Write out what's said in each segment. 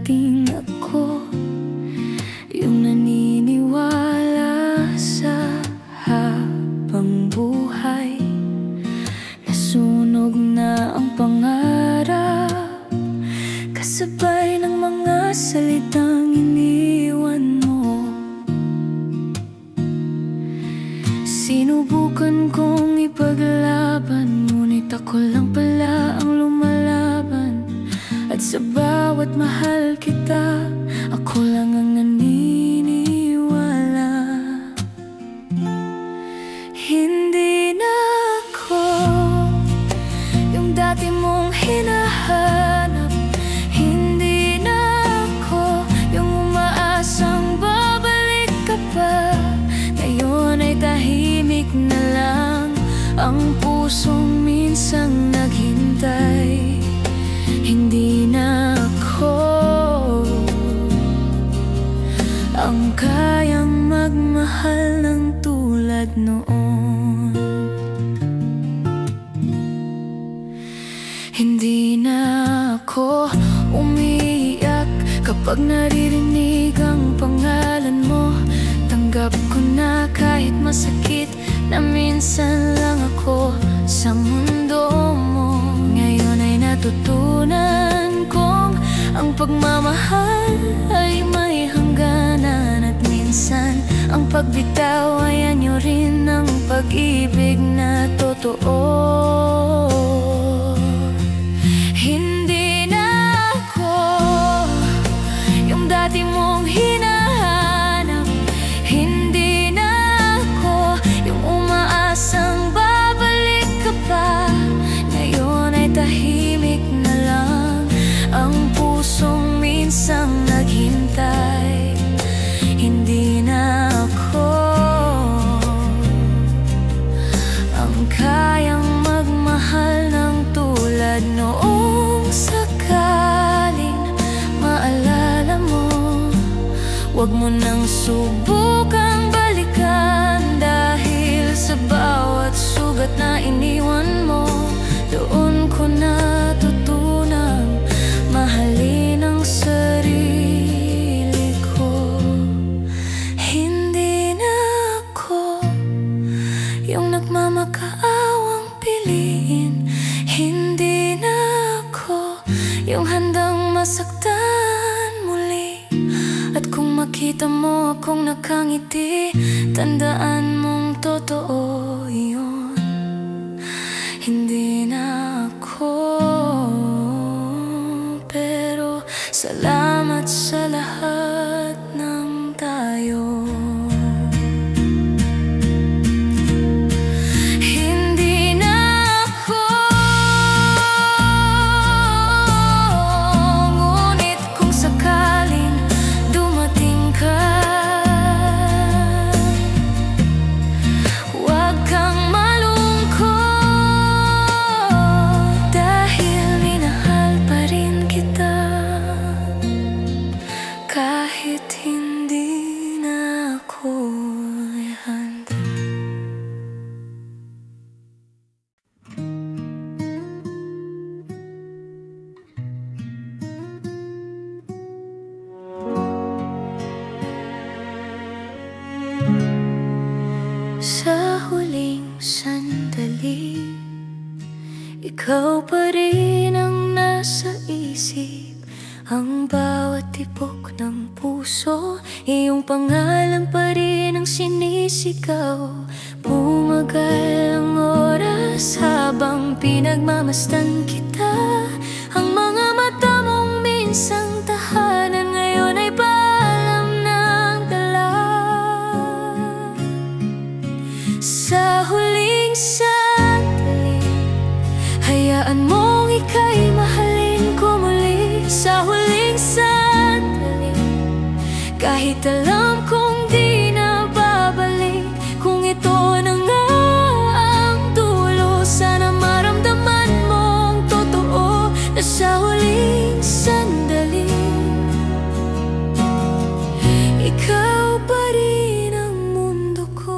dating ako yung naniniwala sa habang buhay. Nasunog na ang pangarap, kasabay ng mga salitang iniwan mo. Sinubukan kong ipaglaban, ngunit ako lang pala ang lumalaban. At sa bawat mahal kita, ako lang ang naniniwala. Hindi na ako yung dati mong hinahanap. Hindi na ako yung umaasang babalik ka pa. Ngayon ay tahimik na lang ang pusong minsang naghintay. Hindi na ako ang kayang magmahal ng tulad noon. Hindi na ako umiiyak kapag naririnig ang pangalan mo. Tanggap ko na kahit masakit na minsan lang ako sa mundo mo. Ngayon ay natutunan kong ang pagmamahal ay may hangganan. At minsan ang pagbitaw ay anyo rin ng pag-ibig na totoo. Hindi na ako yung dati mong hinahanap. Hindi na ako yung umaasang babalik ka pa. Ngayon ay tahimik na lang ang pusong minsang naghintay. Hindi na ako ang kayang magmahal ng tulad noong sakaling maalala mo. Huwag mo nang subukang balikan, dahil sa bawat sugat na iniwan mo, doon ko natutunang mahalin ang sarili ko. Hindi na ako yung nagmamakaawang piliin. Hindi na ako yung handang masaktan muli. At kung makita mo akong nakangiti, tandaan mong totoo yun. Hindi na ako, pero salamat sa lahat ng tayo. Hindi na ako, ngunit kung sakaling dumating ka, huwag kang malungkot, dahil minahal pa rin kita. Kahit hindi na ako handa. Sa huling sandali, ikaw pa rin ang nasa isip. Ang bawat tibok ng puso, iyong pangalan pa rin ang sinisigaw. Bumagal ang oras habang pinagmamasdan kita. Ang mga mata mong minsang tahanan, ngayon ay paalam ng dala. Sa huling sandali, hayaan mong ika'y mahalin ko muli. Sa huling sandali, kahit alam kong di na babalik, kung ito na nga ang dulo, sana maramdaman mong totoo na sa huling sandali, ikaw pa rin ang mundo ko.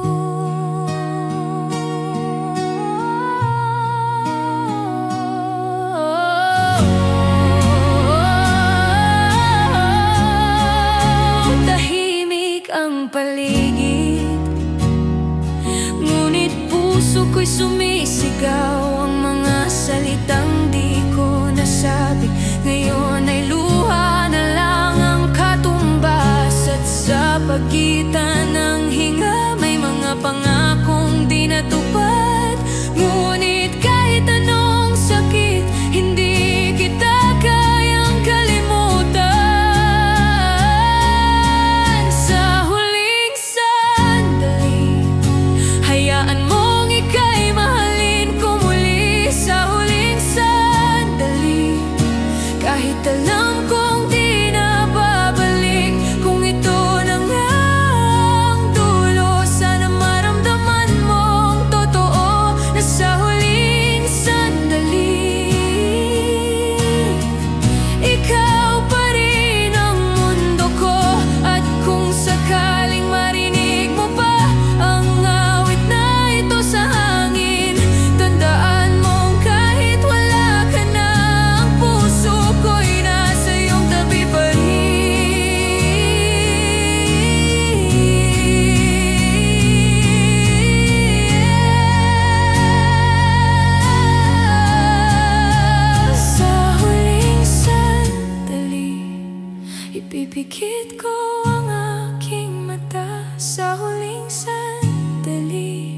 sumisigaw ang mga salitang di ko nasabi. Ngayon ay luha na lang ang katumbas, at sa pagitan ng hinga may mga pangakong di natupad. Ngunit kahit anong sakit, hindi kita kayang kalimutan. Sa huling sandali, hayaan mong ika'y mahalin ko muli. Sa huling sandali, kahit alam kong di na babalik, kung ito na nga ang dulo, sana maramdaman mong totoo na sa huling sandali, ikaw pa rin ang mundo ko. At kung sakaling marinig mo pa ang awit na ito sa hangin, tandaan mong kahit wala ka na, ang puso ko'y nasa iyong tabi pa rin. Sa huling sandali, ipipikit ko ang aking mata. Sa huling sandali,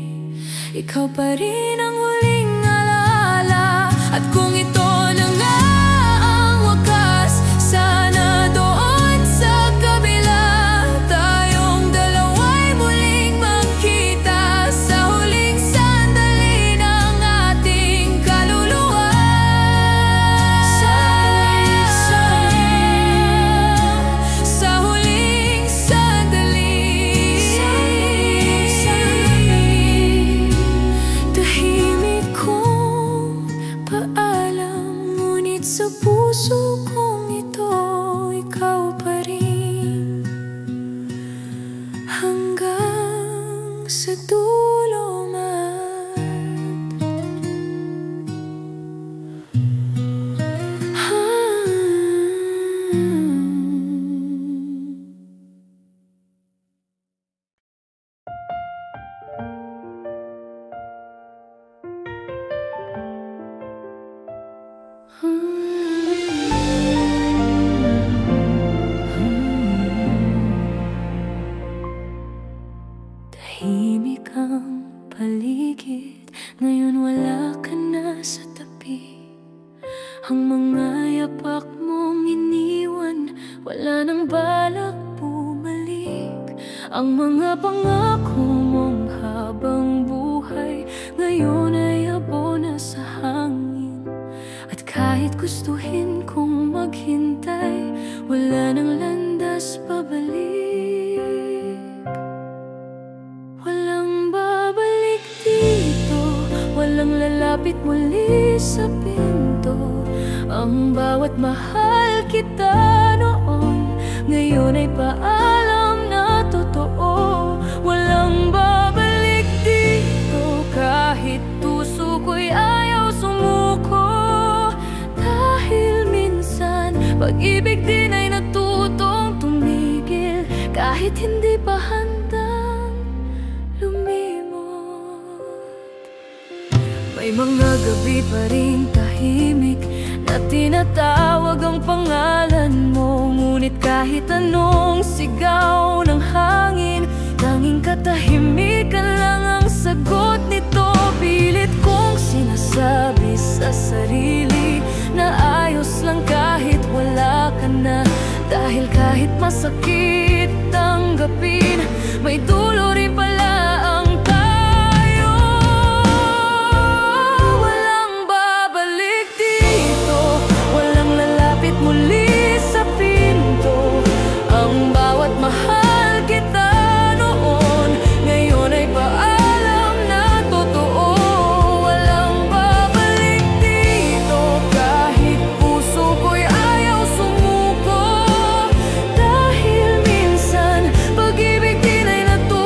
ikaw pa rin ang huling alaala. At kung ito na nga ang wakas, sana doon sa kabila tayong dalawa'y muling magkita. Sa huling sandali ng ating kaluluwa. Sa huling sandali, tahimik kong paalam, ngunit sa puso kong ito, ikaw pa rin. Hanggang sa dulo man. Tahimik ang paligid, ngayon wala ka na sa tabi. Ang mga yapak mong iniwan, wala nang balak bumalik. Ang mga pangako mong habang buhay, ngayon ay abo na sa hangin. At kahit gustuhin kong maghintay, wala nang landas pabalik. Walang babalik dito, walang lalapit muli sa pinto. Ang bawat mahal kita noon, ngayon ay paalam na totoo. Walang babalik dito, kahit puso ko'y ayaw sumuko. Dahil minsan, pag-ibig din ay natutong tumigil, kahit hindi pa handang lumimot. May mga gabi pa rin tahimik na tinatawag ang pangalan mo. Ngunit kahit anong sigaw ng hangin, tanging katahimikan lang ang sagot nito. Pilit kong sinasabi sa sarili na ayos lang kahit wala ka na. Dahil kahit masakit tanggapin, may dulo rin pala ang tayo. Walang babalik dito, walang lalapit muli sa pinto. Ang bawat mahal kita noon, ngayon ay paalam na totoo. Walang babalik dito, kahit puso ko'y ayaw sumuko. Dahil minsan, pag-ibig din ay natutunan.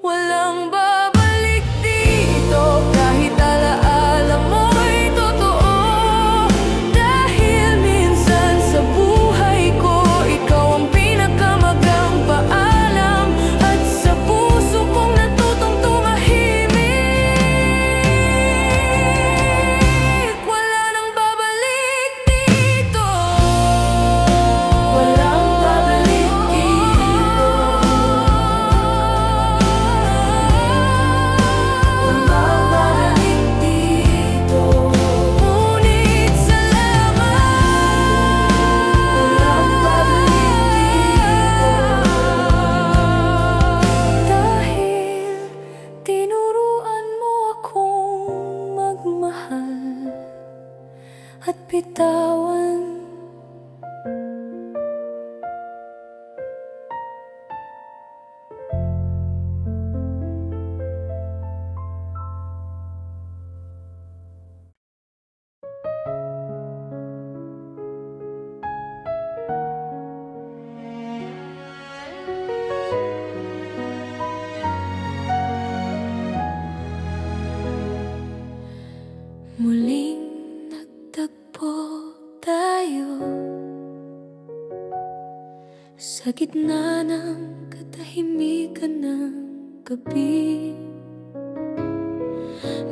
Walang babalik dito, kahit alaala mo'y totoo. Dahil minsan sa buhay ko, ikaw ang pinakamagang paalam. At sa puso kong natutong tumahimik, wala nang babalik dito. Walang babalik dito. Walang babalik dito. Ngunit salamat. Walang babalik dito. Dahil tinuruan mo akong magmahal at bitawan. Muling nagtagpo tayo sa gitna ng katahimikan ng gabi.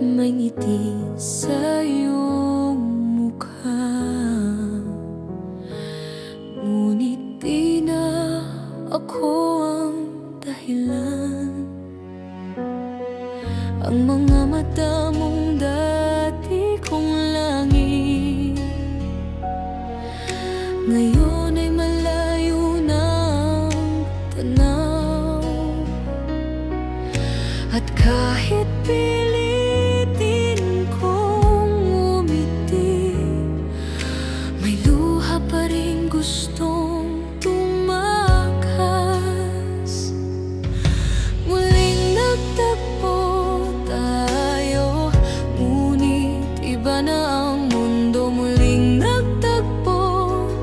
May ngiti sa iyong mukha, ngunit di na ako ang dahilan. Ang mga mata mong dati kong langit ngayon ay malayo ng tanaw. At kahit pilitin kong umiti, may luha pa rin gustong tumakas. Muling nagtagpo tayo, ngunit iba na ang mundo. Muling nagtagpo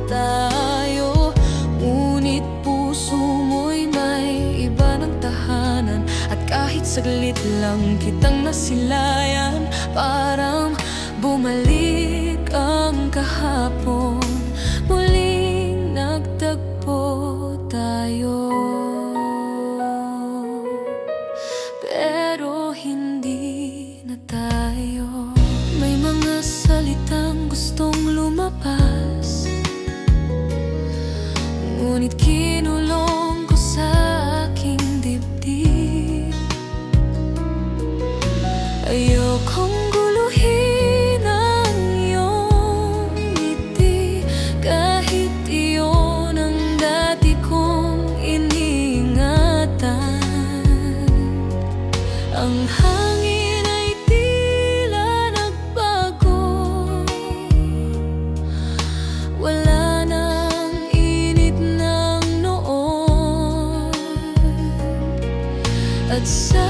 tayo, ngunit puso mo'y may iba ng tahanan. At kahit saglit lang kitang nasilayan, parang bumalik ang kahapon. Muling nagtagpo tayo, pero hindi na tayo. May mga salitang gustong lumabas, ngunit kinulong ko sa aking dibdib. Ayokong guluhin ang iyong ngiti, kahit iyon ang dati kong iniingatan. Ang hangin ay tila nagbago, wala nang init ng noon. At sa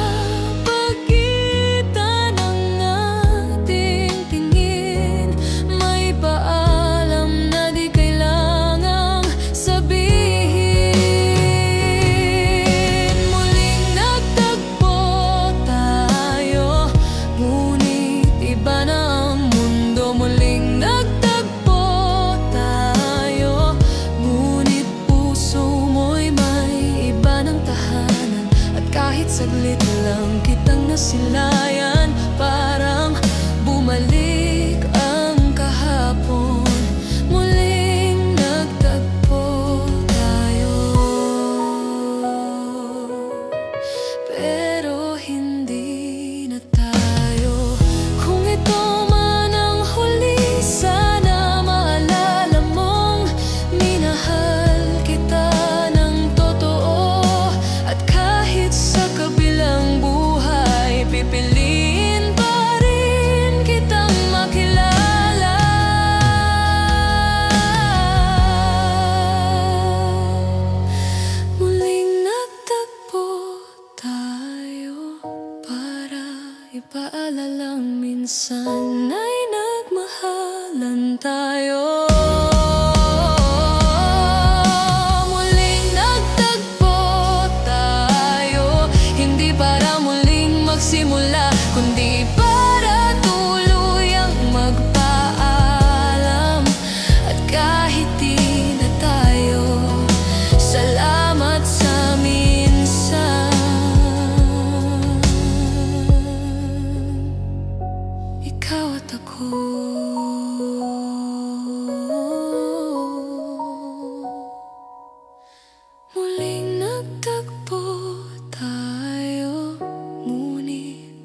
pagitan ng ating tingin, may paalam na di kailangang sabihin. Muling nagtagpo tayo, ngunit iba na ang mundo. Muling nagtagpo tayo, ngunit puso mo'y may iba ng tahanan. At kahit saglit lang kitang nasilayan, parang bumalik ang kahapon. Muling nagtagpo tayo, pero hindi na tayo. Kung ito man ang huli, sana maalala mong minahal kita ng totoo. At kahit sa kabilang buhay, pipiliin pa rin kitang makilala. Muling nagtagpo tayo, para ipaalalang minsan ay nagmahalan tayo. Muling nagtagpo tayo, hindi pa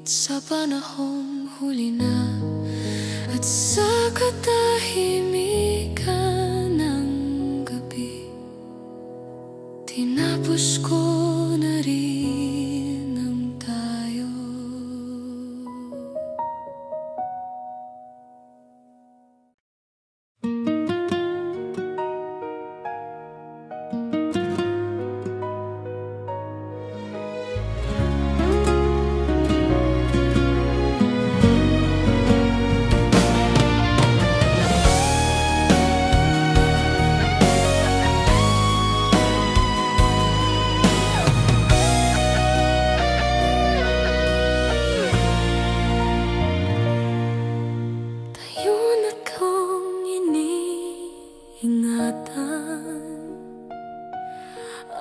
sa panahong huli na, at sa katahimikan ng gabi, tinapos ko na rin ang tayo.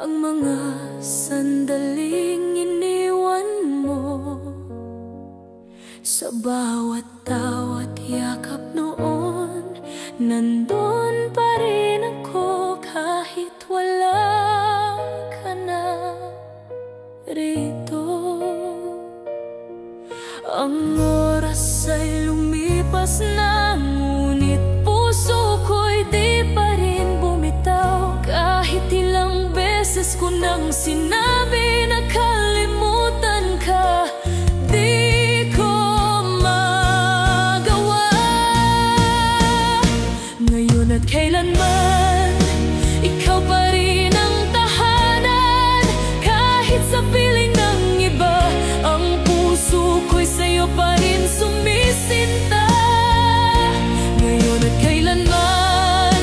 Ang mga sandaling iniwan mo, sa bawat tawat yakap noon, nandun pa rin ako kahit wala ka na rito. Ang oras ay lumipas na, ngunit puso ko'y di pa rin bumitaw. Kahit ilang beses ko nang sinabi na kalimutan ka, di ko magawa. Ngayon at kailanman, ikaw pa rin ang tahanan. Kahit sa piling ng iba, ang puso ko'y sa'yo pa rin sumisinta. Ngayon at kailanman,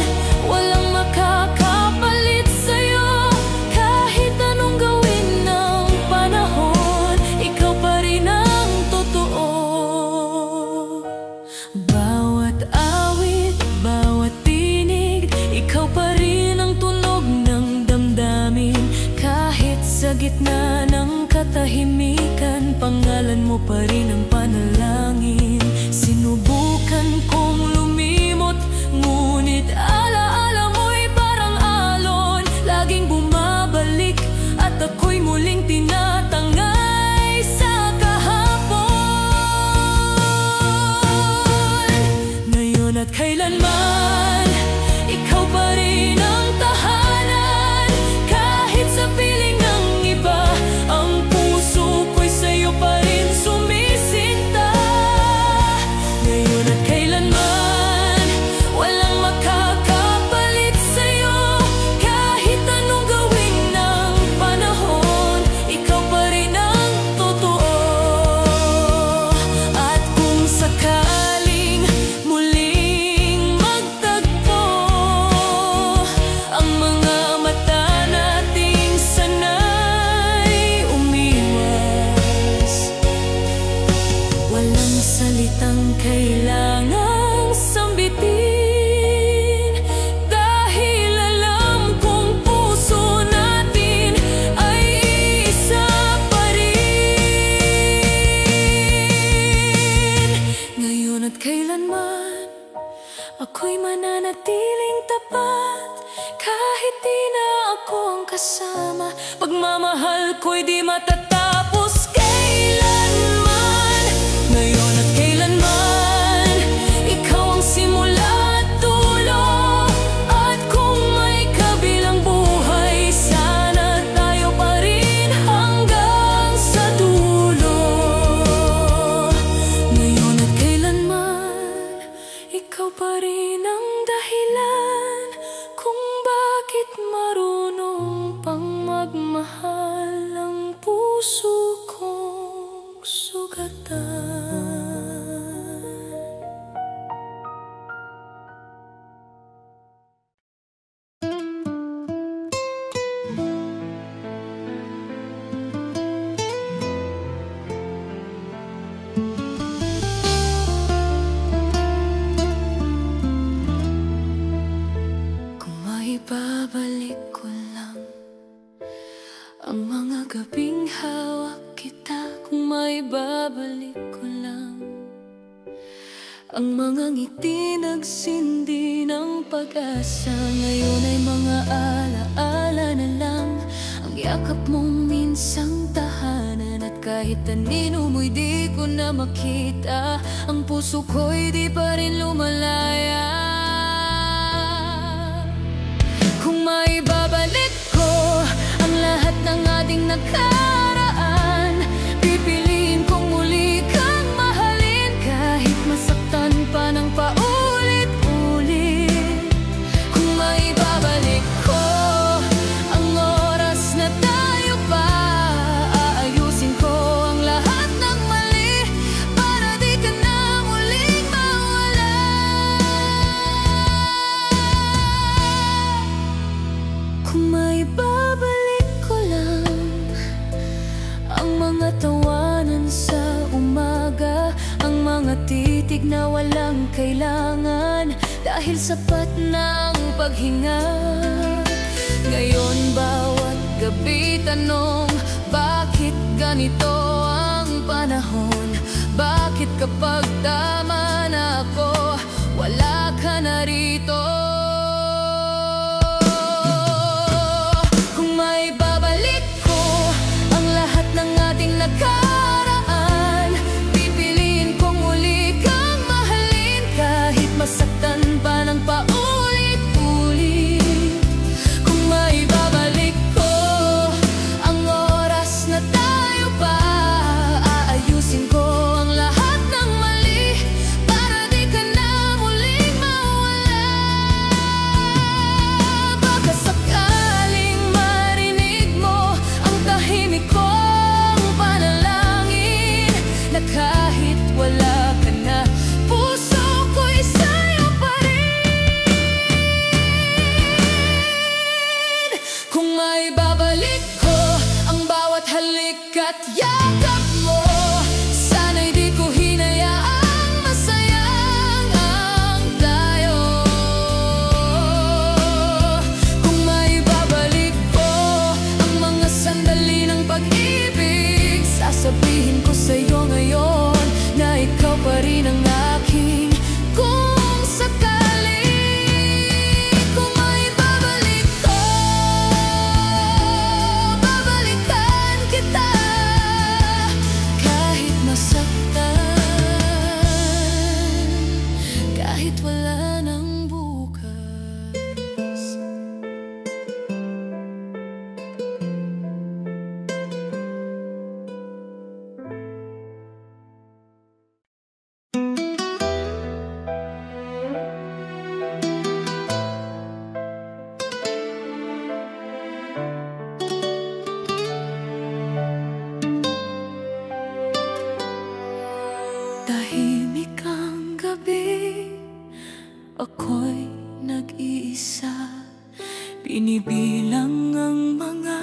walang makakapalit sa'yo. Kahit anong gawin ng panahon, ikaw pa rin ang totoo. Bawat awit, bawat tinig, ikaw pa rin ang tunog ng damdamin. Kahit sa gitna ng katahimikan, pangalan mo pa rin ang panalangin. Sinubukan kong lumimot, ngunit alaala mo'y parang alon, laging bumabalik at ako'y muling tinatangay sa kahapon. Ngayon at kailanman, ikaw pa rin ang tahanan. Kahit sa piling ng iba, ang puso ko'y sa'yo pa rin sumisinta. Ngayon at kailanman, walang makakapalit sa'yo. Kahit anong gawin ng panahon, ikaw pa rin ang totoo. At kung sakaling muling magtagpo, ang mga mata nating sana'y umiwas. Walang salitang kailangang sambitin, dahil alam kong puso natin ay isa pa rin. Ngayon at kailanman, ako'y mananatiling tapat. Kahit di na ako ang kasama, pagmamahal ko'y di matatapos kailanman. Ngayon at kailanman, ikaw ang simula at dulo. At kung may kabilang buhay, sana tayo pa rin hanggang sa dulo. Ngayon at kailanman, ikaw pa rin ang dahilan kung bakit marunong pang magmahal ang puso kong sugatan. Kung maibabalik ko lang ang mga gabing hawak kita, kung maibabalik ko lang ang mga ngiti nagsindi ng pag-asa. Ngayon ay mga alaala na lang, ang yakap mong minsang tahanan at Kahit anino mo'y di ko na makita, ang puso ko'y di pa rin lumalaya. Kung maibabalik ko ang lahat ng ating nakaraan, pipiliin kong muli kang mahalin, kahit masaktan pa ng paulit-ulit. Kung maibabalik ko ang oras na tayo pa, aayusin ko ang lahat ng mali para di ka na muling mawala. Kung maibabalik ko lang ang mga tawanan sa umaga, ang mga titig na walang kailangan, dahil sapat na ang paghinga. Ngayon bawat gabi tanong, bakit ganito ang panahon? Bakit kapag tama na ako, wala ka na rito? Kung maibabalik ko ang lahat ng ating nakaraan, pipiliin kong muli kang mahalin, kahit masaktan pa ng paulit-ulit. Kung maibabalik ko ang oras na tayo pa, aayusin ko ang lahat ng mali para di ka na muling mawala. Baka sakaling marinig mo ang tahimik kong panalangin, na kahit wala ka na, puso ko'y sa'yo pa rin. Kung maibabalik ko ang bawat halik at yakap mo, sana'y di ko hinayaang masayang ang tayo. Kung maibabalik ko ang mga sandali ng pag-ibig, sasabihin ko sa'yo ngayon na ikaw pa rin ang aking kung sakali. Kung maibabalik ko, babalikan kita, kahit masaktan, kahit wala nang bukas. Tahimik ang gabi, ako'y nag-iisa, binibilang ang mga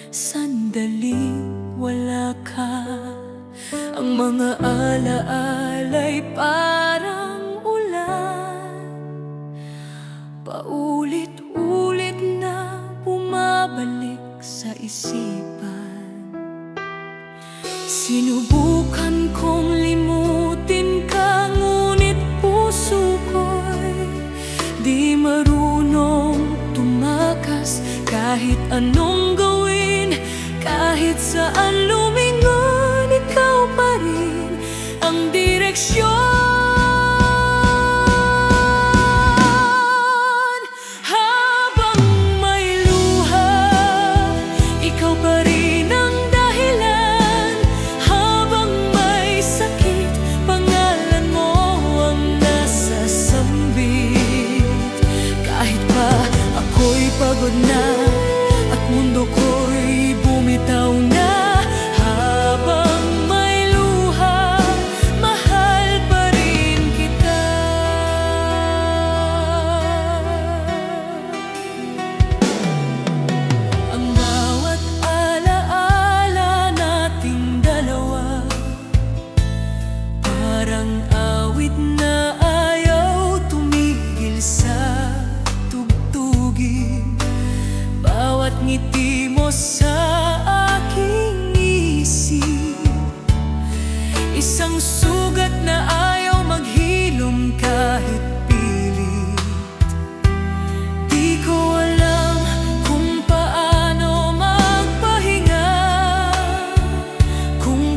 sandaling wala ka. Ang mga alaala'y parang ulan, paulit-ulit na bumabalik sa isipan. Sinubukan kong limutin ka, ngunit puso ko'y di marunong tumakas. Kahit anong gawin, kahit saan lumingon, ikaw pa rin ang direksyon. Habang may luha, ikaw pa rin ang dahilan. Habang may sakit, pangalan mo ang nasasambit. Kahit pa ako'y pagod na at mundo ko'y bumitaw na, habang may luha, mahal pa rin kita. Ang bawat alaala nating dalawa, parang awit na ayaw tumigil sa tugtugin. Bawat ngiti mo sa aking isip, isang sugat na ayaw maghilom kahit pilit. Di ko alam kung paano magpahinga, kung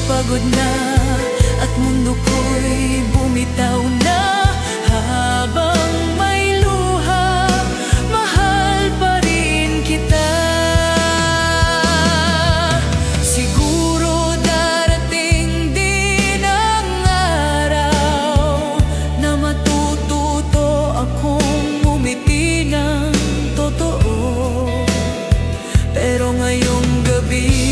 pagod na at mundo ko'y bumitaw na. Habang may luha, mahal pa rin kita. Siguro darating din ang araw na matututo akong umiti ng totoo. Pero ngayong gabi,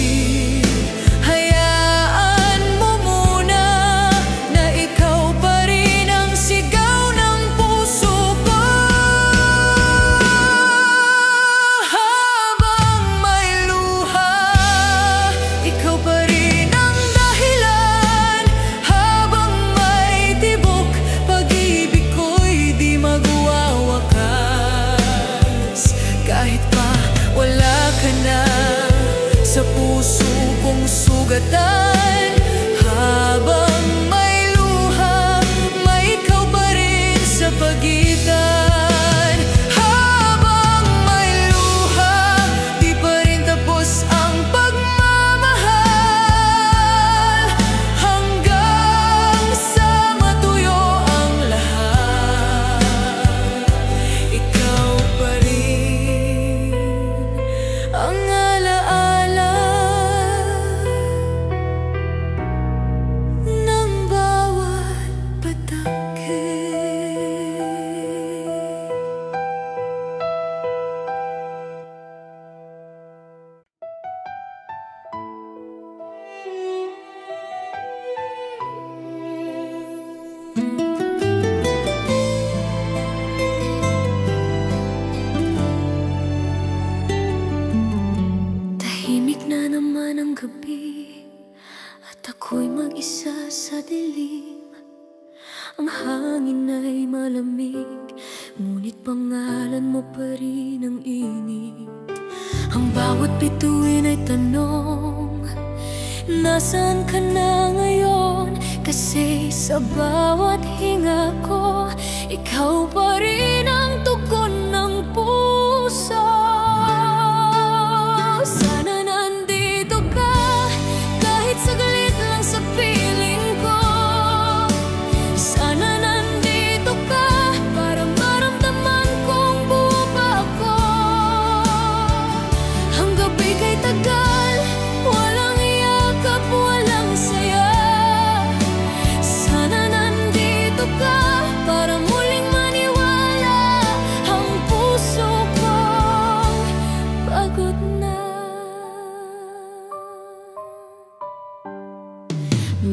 sa puso kong sugatan. Habang may luha, may ikaw pa rin sa pagitan. Habang may luha, di pa rin tapos ang pagmamahal. Hanggang sa matuyo ang lahat, ikaw pa rin ang gabi at ako'y mag-isa sa dilim. Ang hangin ay malamig, ngunit pangalan mo pa rin ang init. Ang bawat bituin ay tanong, nasaan ka na ngayon? Kasi sa bawat hinga ko, ikaw pa rin ang tugon ng puso. Saglit lang sa piling ko, sana nandito ka para maramdaman kong buo pa ako. Ang gabi kay tagal, walang yakap, walang saya. Sana nandito ka para muling maniwala. Ang puso kong pagod na.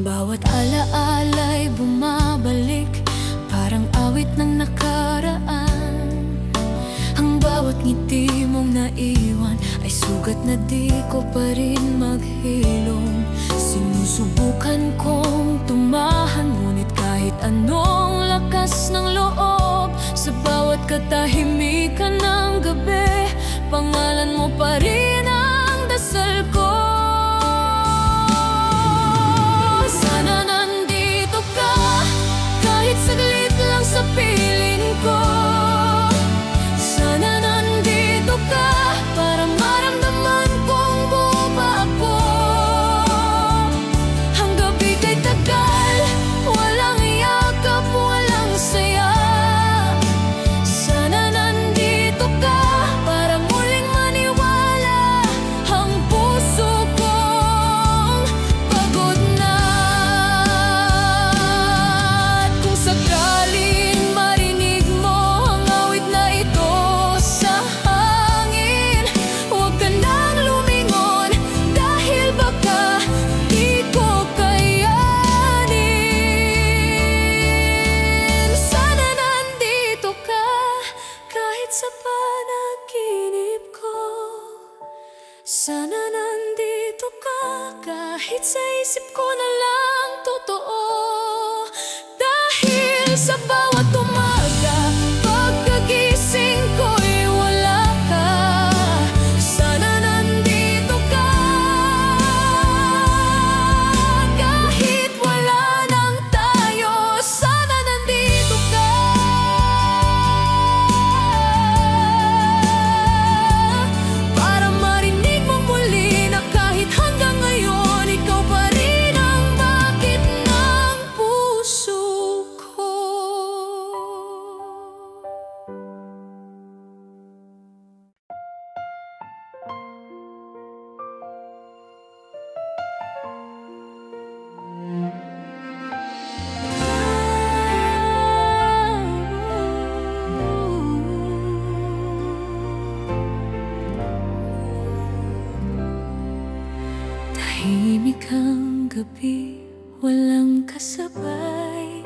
Bawat alaala'y bumabalik, parang awit ng nakaraan. Ang bawat ngiti mong naiwan ay sugat na di ko pa rin maghilom. Sinusubukan kong tumahan, ngunit kahit anong lakas ng loob, sa bawat katahimikan ng gabi, pangalan mo pa rin ang dasal ko. Saglit lang sa piling ko, sana nandito ka para maramdaman kong buo pa ako. Ang gabi kay tagal, walang yakap, walang saya. Sana nandito ka para muling maniwala. Ang puso kong pagod na. Sakaling marinig mo ang awit na ito sa hangin, huwag ka nang lumingon dahil baka di ko kayanin. Sana nandito ka kahit sa panaginip ko. Sana nandito ka kahit sa isip ko na lang totoo. Sa bawat umaga, pagkagising ko'y wala ka. Sana nandito ka kahit wala nang tayo. Sana nandito ka para marinig mo muli na kahit hanggang ngayon, ikaw pa rin ang Tahimik ang gabi, walang kasabay.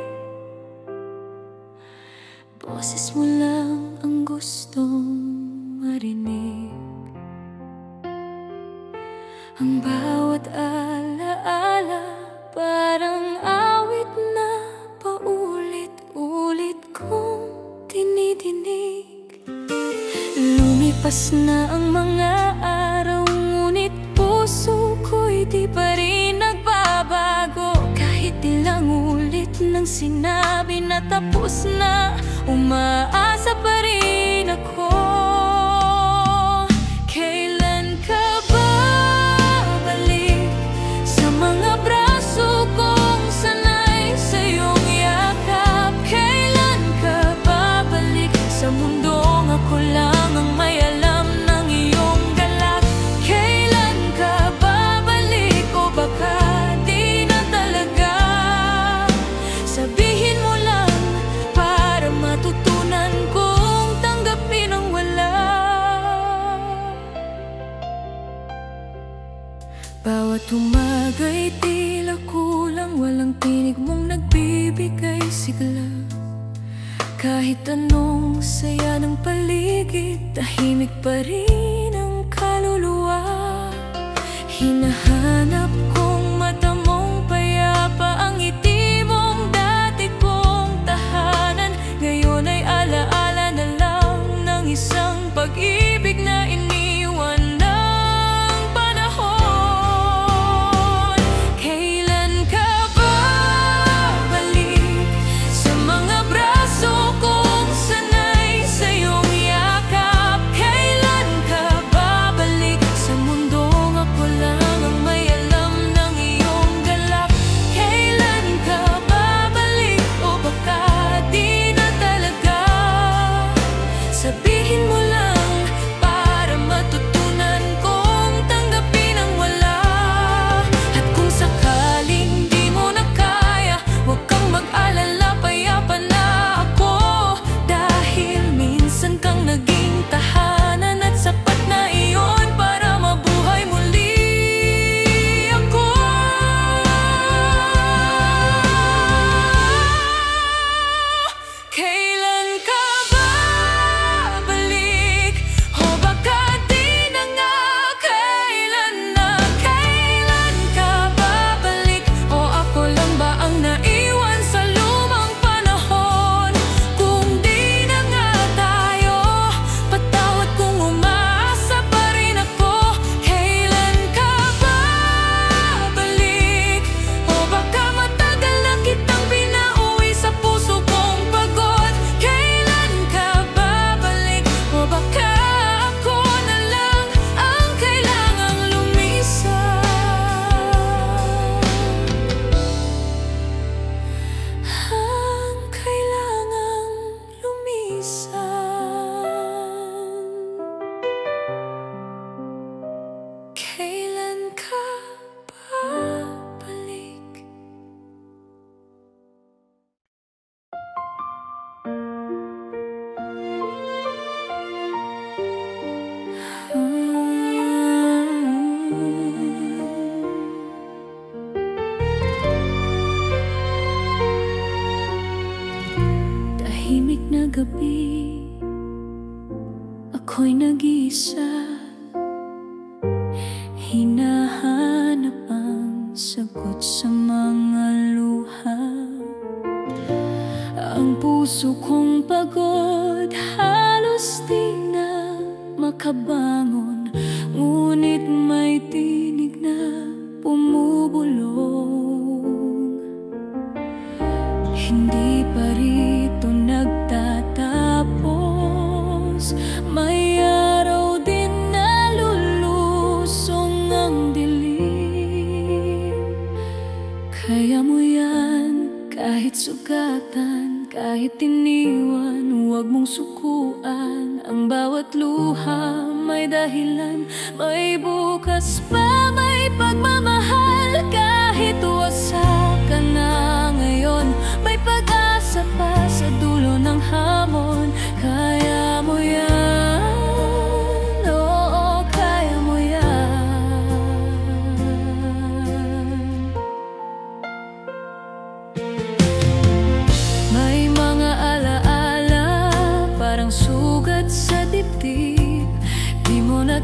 Boses mo lang ang gustong marinig. Ang bawat alaala parang awit na paulit-ulit kong tinidinig. Lumipas na ang mga araw, ngunit puso ko'y di pa rin nagbabago. Kahit ilang ulit nang sinabi na tapos na, umaasa pa rin ako. Kailan ka babalik sa mga braso kong sanay sa iyong yakap? Kailan ka babalik sa mundong ako lang ang may alam ng iyong galak? Kailan ka babalik o baka di na talaga? Sabihin mo lang para matutunan kong tanggapin ang wala. Bawat umaga'y tila kulang, walang tinig mong nagbibigay sigla. Kahit anong saya ng paligid, tahimik pa rin ang kaluluwa. Hinahanap kong mata mong payapa, ang ngiti mong dati kong tahanan. Ngayon ay alaala na lang ng isang pag-ibig na iniwan ng panahon. Kailan ka babalik sa mga braso kong sanay sa iyong yakap? Kailan ka babalik sa mundong ako lang ang may alam ng iyong galak? Kailan ka babalik o baka di na talaga? Sabihin mo lang para matutunan kong tanggapin ang wala. At kung sakaling di mo na kaya, huwag kang mag-alala, payapa na ako. Dahil minsan kang naging tahanan at sapat na iyon para mabuhay muli ako. Kailan ka babalik o baka di na nga? Kailan na? Kailan ka babalik o ako lang ba ang naiwan sa lumang panahon? Kung di na nga tayo, patawad kung umaasa pa rin ako. Kailan ka babalik o baka matagal na kitang pinauwi sa puso kong pagod? Kailan ka babalik o baka ako na lang ang kailangang lumisan? Ang kailangang lumisan. Kailan ka babalik? Tahimik na gabi, ako'y nag-iisa. Hinahanap ang sagot sa mga luha. Ang puso kong pagod, halos di na makabangon. Ngunit may tinig na bumubulong. Hindi pa rito nagtatapos, may araw din na lulusong ang dilim. Kaya mo yan, kahit sugatan, kahit iniwan, huwag mong sukuan. Ang bawat luha may dahilan, may bukas pa, may pagmamahal. Kahit wasak ka na ngayon, may pag-asa pa sa dulo ng hamon. Kaya mo yan, oo, kaya mo yan.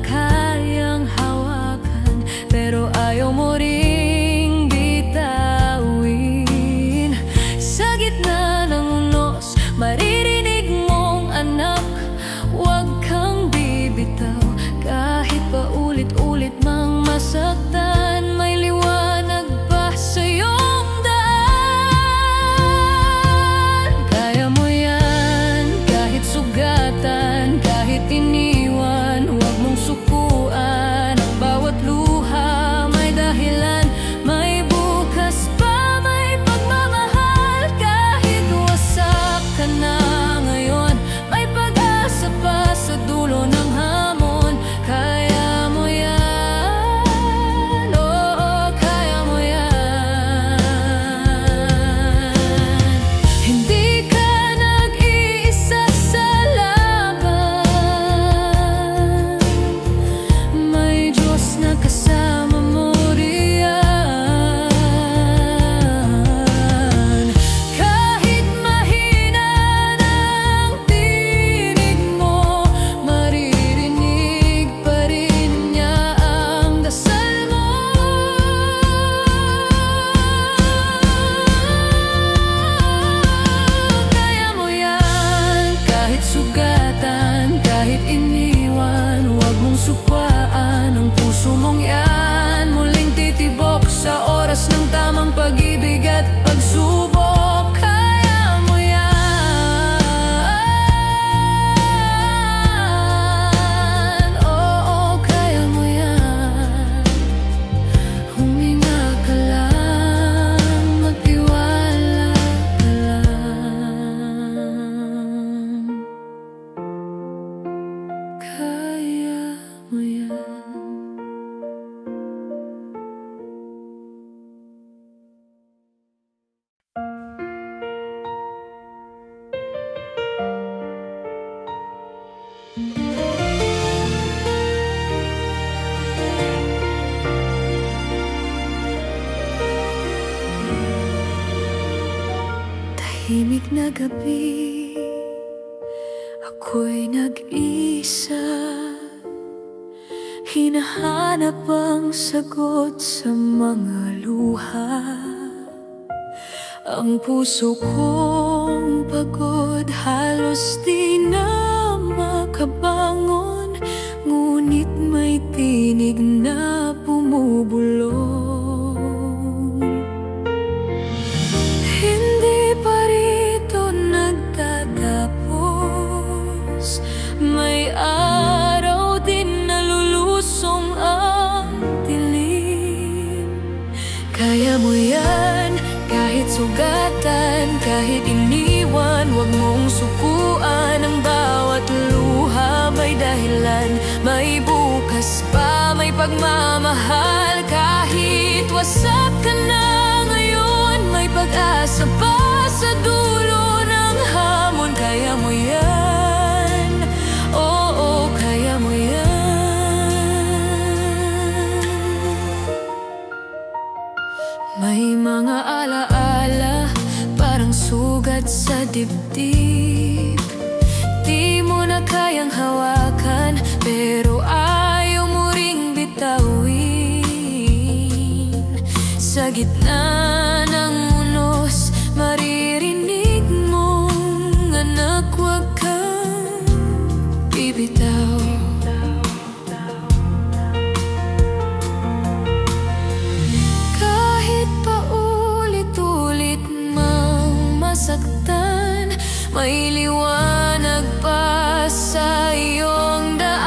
kayang hawakan, pero ayaw mo ring bitawin. Sa gitna ng unos, maririnig mong anak, huwag kang bibitaw. Kahit pa ulit-ulit mang masaktan, may liwanag pa sa iyong daan. Kaya mo yan, kahit sugatan, kahit iniwan, huwag mong sukuan. Ang bawat luha may dahilan, may bukas pa, may pagmamahal. Kahit wasak ka na ngayon, may pag-asa pa sa dulo ng hamon. Kaya mo yan, oo, kaya mo yan. Hindi ka nag-iisa sa laban, may Diyos na kasama mo riyan. Kahit mahina ng tinig mo, maririnig pa rin niya ang dasal mo. Kaya mo yan, kahit sugatan, kahit iniwan, huwag mong sukwaan ang puso mong yan. Muling titibok sa oras ng tamang pag-ibig at pagsubok. Kaya mo yan, oo, kaya mo yan. Huminga ka lang, magtiwala ka lang. Kaya mo yan. Tahimik na gabi, ako'y nag-isa, hinahanap ang sagot sa mga luha. Ang puso kong pagod, halos di na makabangon, ngunit may tinig na bumubulong. Hindi pa rito nagtatapos, may araw din nalulusong ang dilim. Kaya mo yan, kahit sugatan, kahit iniwan, huwag mong sukuan. Ang bawat luha may dahilan, may bukas pa, may pagmamahal. Kahit wasak ka na ngayon, may pag-asa pa sa dulo ng hamon. Kaya mo yan, oo, kaya mo yan. May mga alaala, parang sugat sa dibdib. Di mo na kayang hawakan, pero ayaw mo ring bitawin. Sa gitna ng unos, maririnig mong anak, huwag kang bibitaw. Kahit pa ulit-ulit mang masaktan, may liwanag pa sa iyong daan.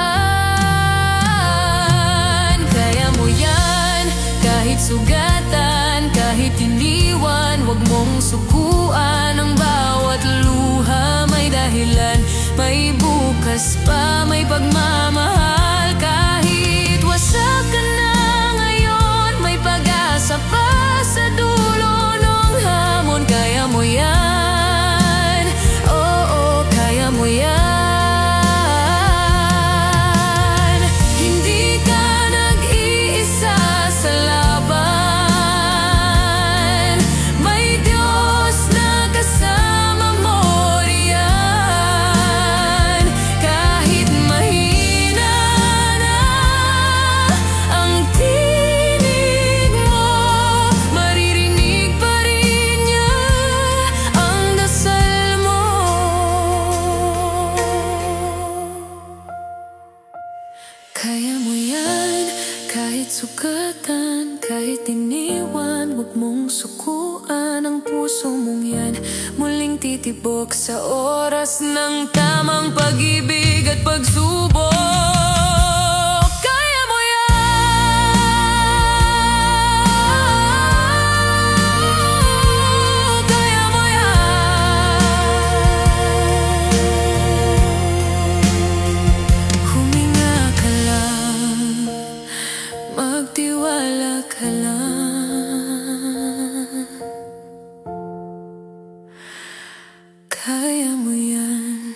Kaya mo yan, kahit sugatan, kahit iniwan, huwag mong sukuan. Ang bawat luha may dahilan, may bukas pa, may pagmamahal. Kahit wasak ka na ngayon, may pag-asa pa sa dulo ng hamon. Kaya mo yan, oo, kaya mo yan. Hindi ka nag-iisa sa laban, may Diyos na kasama mo riyan. Kahit mahina Kaya mo yan, kahit sugatan, kahit iniwan, huwag mong sukuan ang puso mong yan. Muling titibok sa oras ng tamang pag-ibig at pagsubok. Kaya mo yan, kaya mo yan. Huminga ka lang, magtiwala ka lang. Kaya mo yan.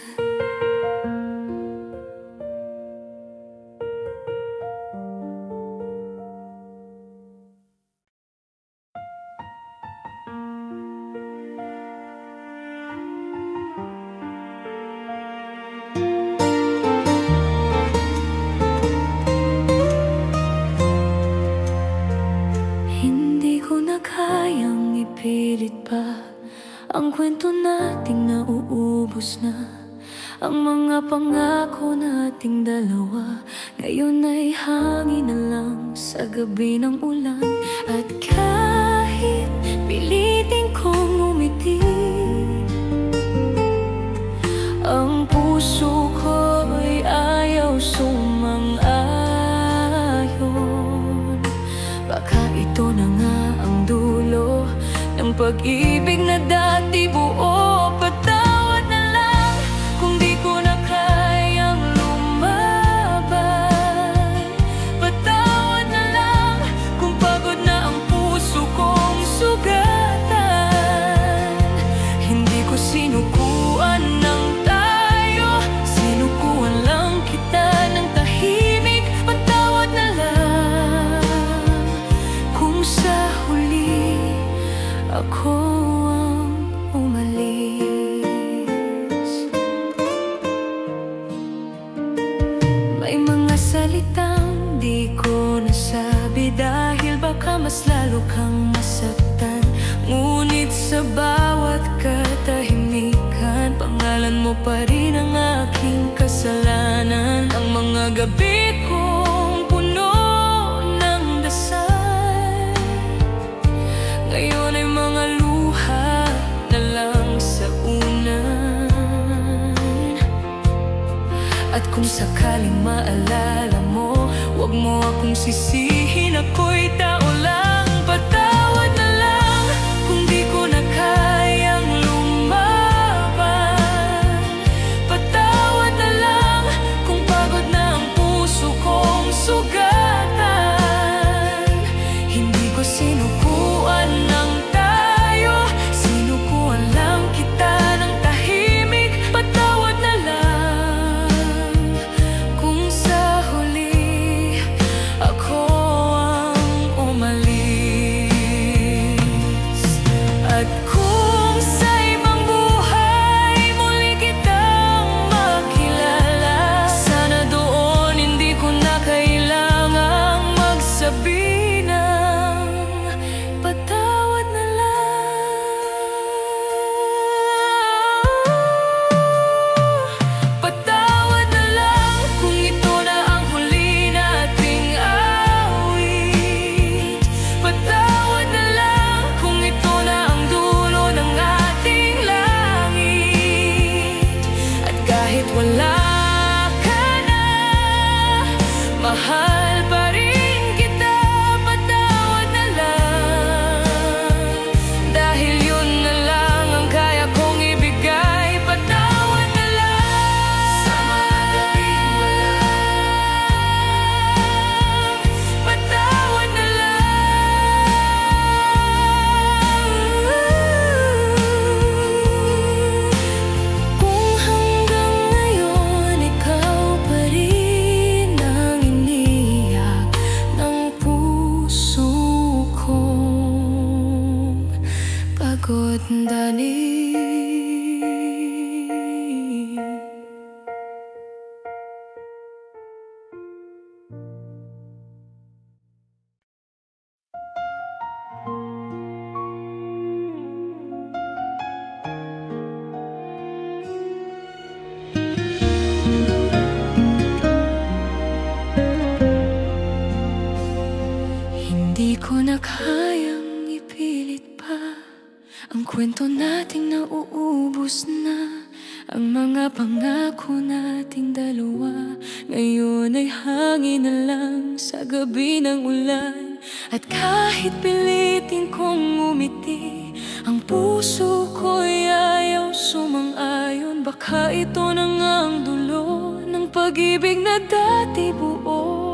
Hindi ko na kayang ipilit pa ang kwento nating nauubos na. Ang mga pangako nating dalawa ngayon ay hangin na lang sa gabi ng ulan. At kahit pilitin kong umiti, ang puso ko'y ayaw sumang-ayon. Baka ito na nga ang dulo ng pag-ibig na dati buo. Patawad na lang kung di ko na kayang lumaban. Patawad na lang kung pagod na ang puso kong sugatan. Hindi ko sinukuan ng tayo, sinukuan lang kita ng tahimik. Patawad na lang kung sa huli ako ang umalis. May mga salitang di ko nasabi dahil baka mas lalo kang masaktan. Ngunit sa bawat katahimikan, pangalan mo pa rin ang aking kasalanan. Ang mga gabi kong puno ng dasal ngayon ay mga luha na lang sa unan. At kung sakaling maalala mo, huwag mo akong sisihin, ako'y tao lang. Patawad na lang kung di ko na kayang lumaban. Patawad na lang kung pagod na ang puso kong sugatan. Hindi ko sinukuan ng tayo, sinukuan lang kita ng tahimik. Patawad na lang kung sa huli ako ang umalis. At kung sa ibang buhay muli kitang makilala, sana doon hindi ko na kailangang magsabi ng patawad na lang. Patawad na lang kung ito na ang huli nating awit. Patawad na lang kung ito na ang dulo ng ating langit. At kahit wala ka na, mahal pa rin kita. Patawad na lang, dahil yun na lang ang kaya kong ibigay. Patawad na lang sa mga gabing wala. Patawad na lang kung hanggang ngayon ikaw pa rin ang iniisip. ko na kayang ipilit pa ang kwento nating nauubos na. Ang mga pangako nating dalawa ngayon ay hangin na lang sa gabi ng ulan. At kahit pilitin kong umiti, ang puso ko'y ayaw sumang-ayon. Baka ito na ngang dulo ng pag-ibig na dati buo.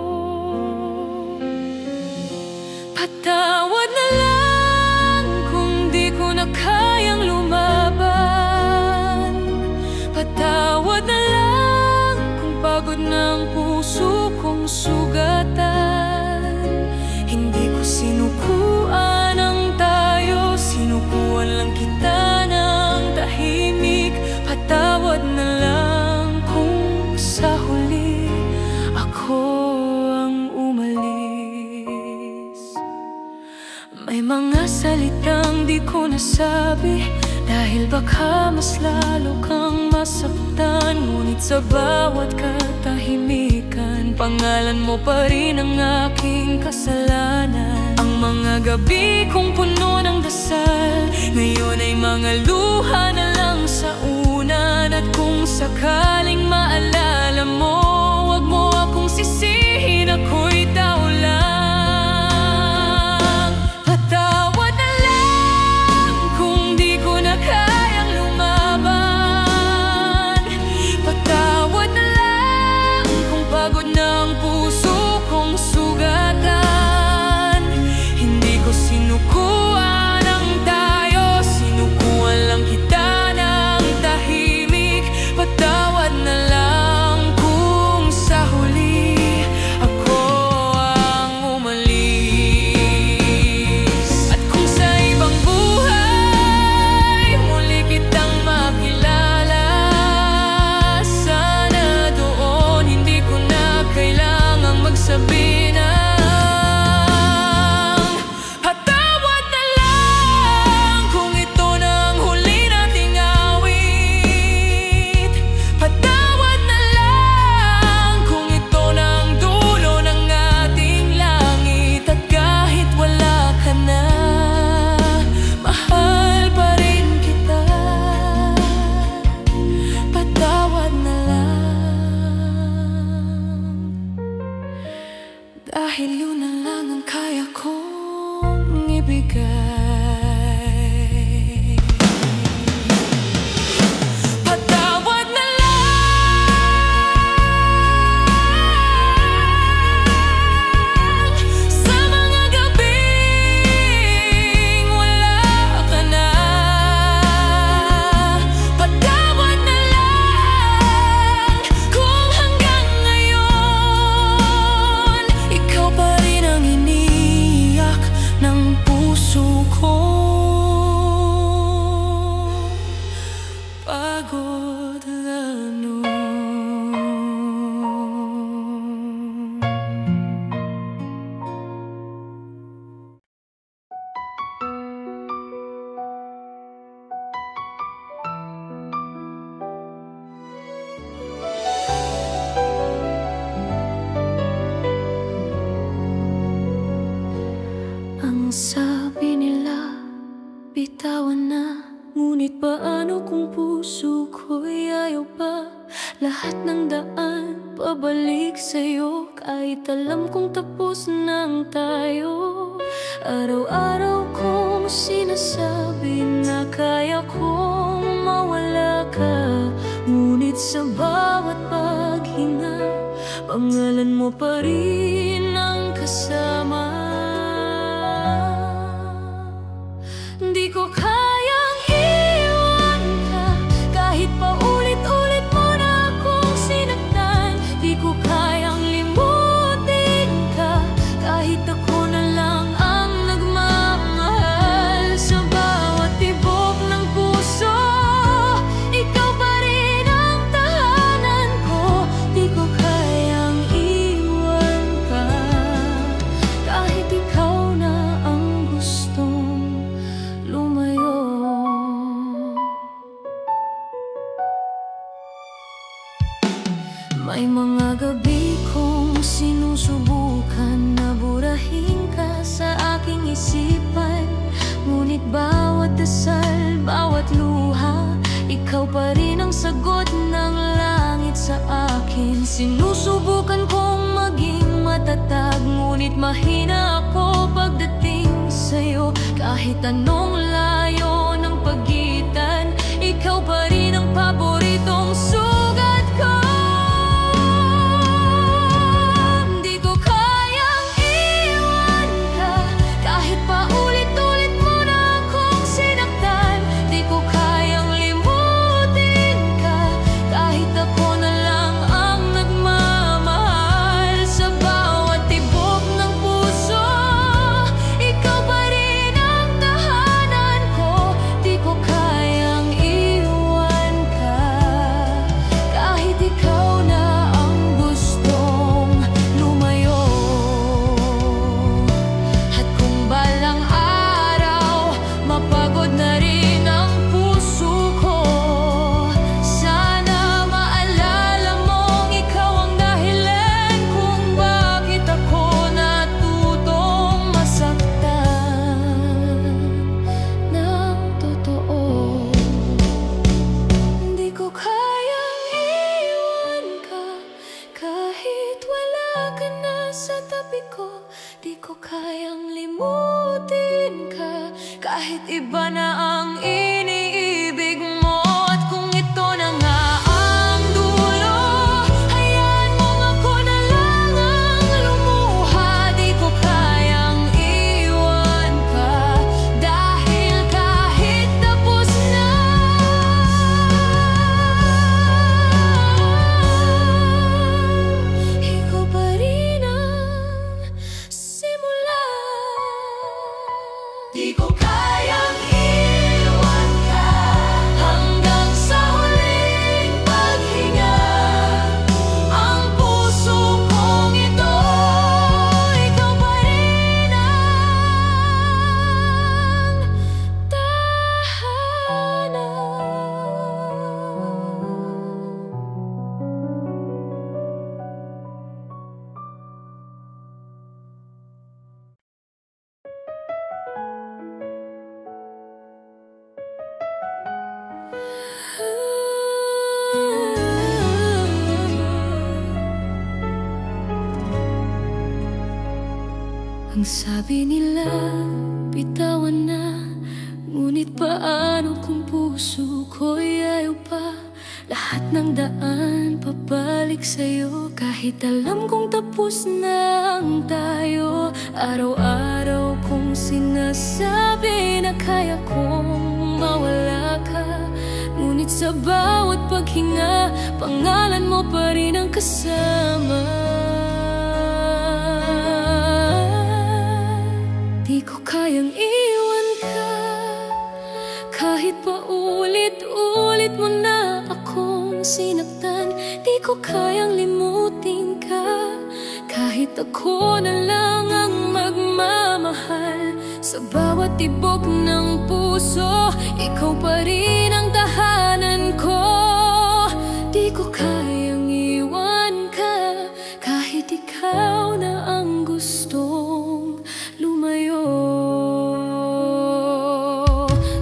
Patawad na lang kung di ko na kayang lumaban. Patawad na lang kung pagod ng puso kong sugatan. Hindi ko sinukuan ang tayo, sinukuan lang kita ng tahimik. Patawad na lang kung sa huli ako ang umalis. May mga salitang di ko nasabi dahil baka mas lalo kang masaktan. Ngunit sa bawat katahimikan, pangalan mo pa rin ang aking kasalanan. Ang mga gabi kong puno ng dasal ngayon ay mga luha na lang sa unan. At kung sakaling maalala mo, wag mo akong sisihin, ako'y tao lang. Sinukuan ang tayo, sinukuan lang kita ng tahimik. Patawad na lang kung sa huli ako ang umalis. At kung sa ibang buhay muli kitang makilala, sana doon hindi ko na kailangang magsabi na dahil yun na lang ang kaya kong ibigay. Patawad na lang sa mga gabing wala ka na. Patawad na lang kung hanggang ngayon ikaw pa rin ang iniiyak ng puso ko. Pagod lalo. Ang sabi nila, bitawan na. Ngunit paano kung puso ko'y ayaw pa? Lahat ng daan pabalik sa'yo, kahit alam kong tapos na ang tayo. Araw-araw kong sinasabi na kaya kong mawala ka. Ngunit sa bawat paghinga, pangalan mo pa rin ang kasama. Di ko kayang iwan ka, kahit paulit-ulit mo na akong sinaktan. Di ko kayang limutin ka, kahit ako na lang ang nagmamahal. Sa bawat tibok ng puso, ikaw pa rin ang tahanan ko. Di ko kayang iwan ka, kahit ikaw na ang gustong lumayo. ikaw pa rin ang sagot ng langit sa akin. Sinusubukan kong maging matatag, ngunit mahina ako pagdating sa'yo. Kahit anong layo ng pagitan, ikaw pa rin ang paboritong sugat ko. Di ko kayang iwan ka, kahit paulit-ulit mo na akong sinaktan. Di ko kayang limutin ka, kahit ako na lang ang nagmamahal. Sa bawat tibok ng puso, ikaw pa rin ang tahanan ko. Di ko kayang iwan ka, kahit ikaw na ang gustong lumayo. At kung balang araw mapagod na rin ang puso ko, sana maalala mong ikaw ang dahilan kung bakit ako natutong masaktan ng totoo. Di ko kayang iwan ka, kahit wala ka na sa tabi ko. Di ko kayang limutin ka, kahit iba na ang iniibig mo. At kung ito na nga ang dulo, hayaan mong ako na lang ang lumuha. Di ko kayang iwan ka, dahil kahit tapos na, ikaw pa rin ang simula. Di ko kayang iwan ka, hanggang sa huling paghinga. Ang puso kong ito, ikaw pa rin ang tahanan. Ang sabi nila, bitawan na, ngunit paano kung puso ko'y ayaw pa? Lahat ng daan pabalik sa'yo, kahit alam kong tapos na ang tayo. Araw-araw kong sinasabi na kaya kong mawala ka, ngunit sa bawat paghinga, pangalan mo pa rin ang kasama. Di ko kayang iwan ka, kahit paulit-ulit mo na akong sinaktan. Di ko kayang limutin ka, kahit ako na lang ang magmamahal. Sa bawat tibok ng puso, ikaw pa rin ang tahanan ko. Di ko kayang iwan ka, kahit ikaw na ang gustong lumayo.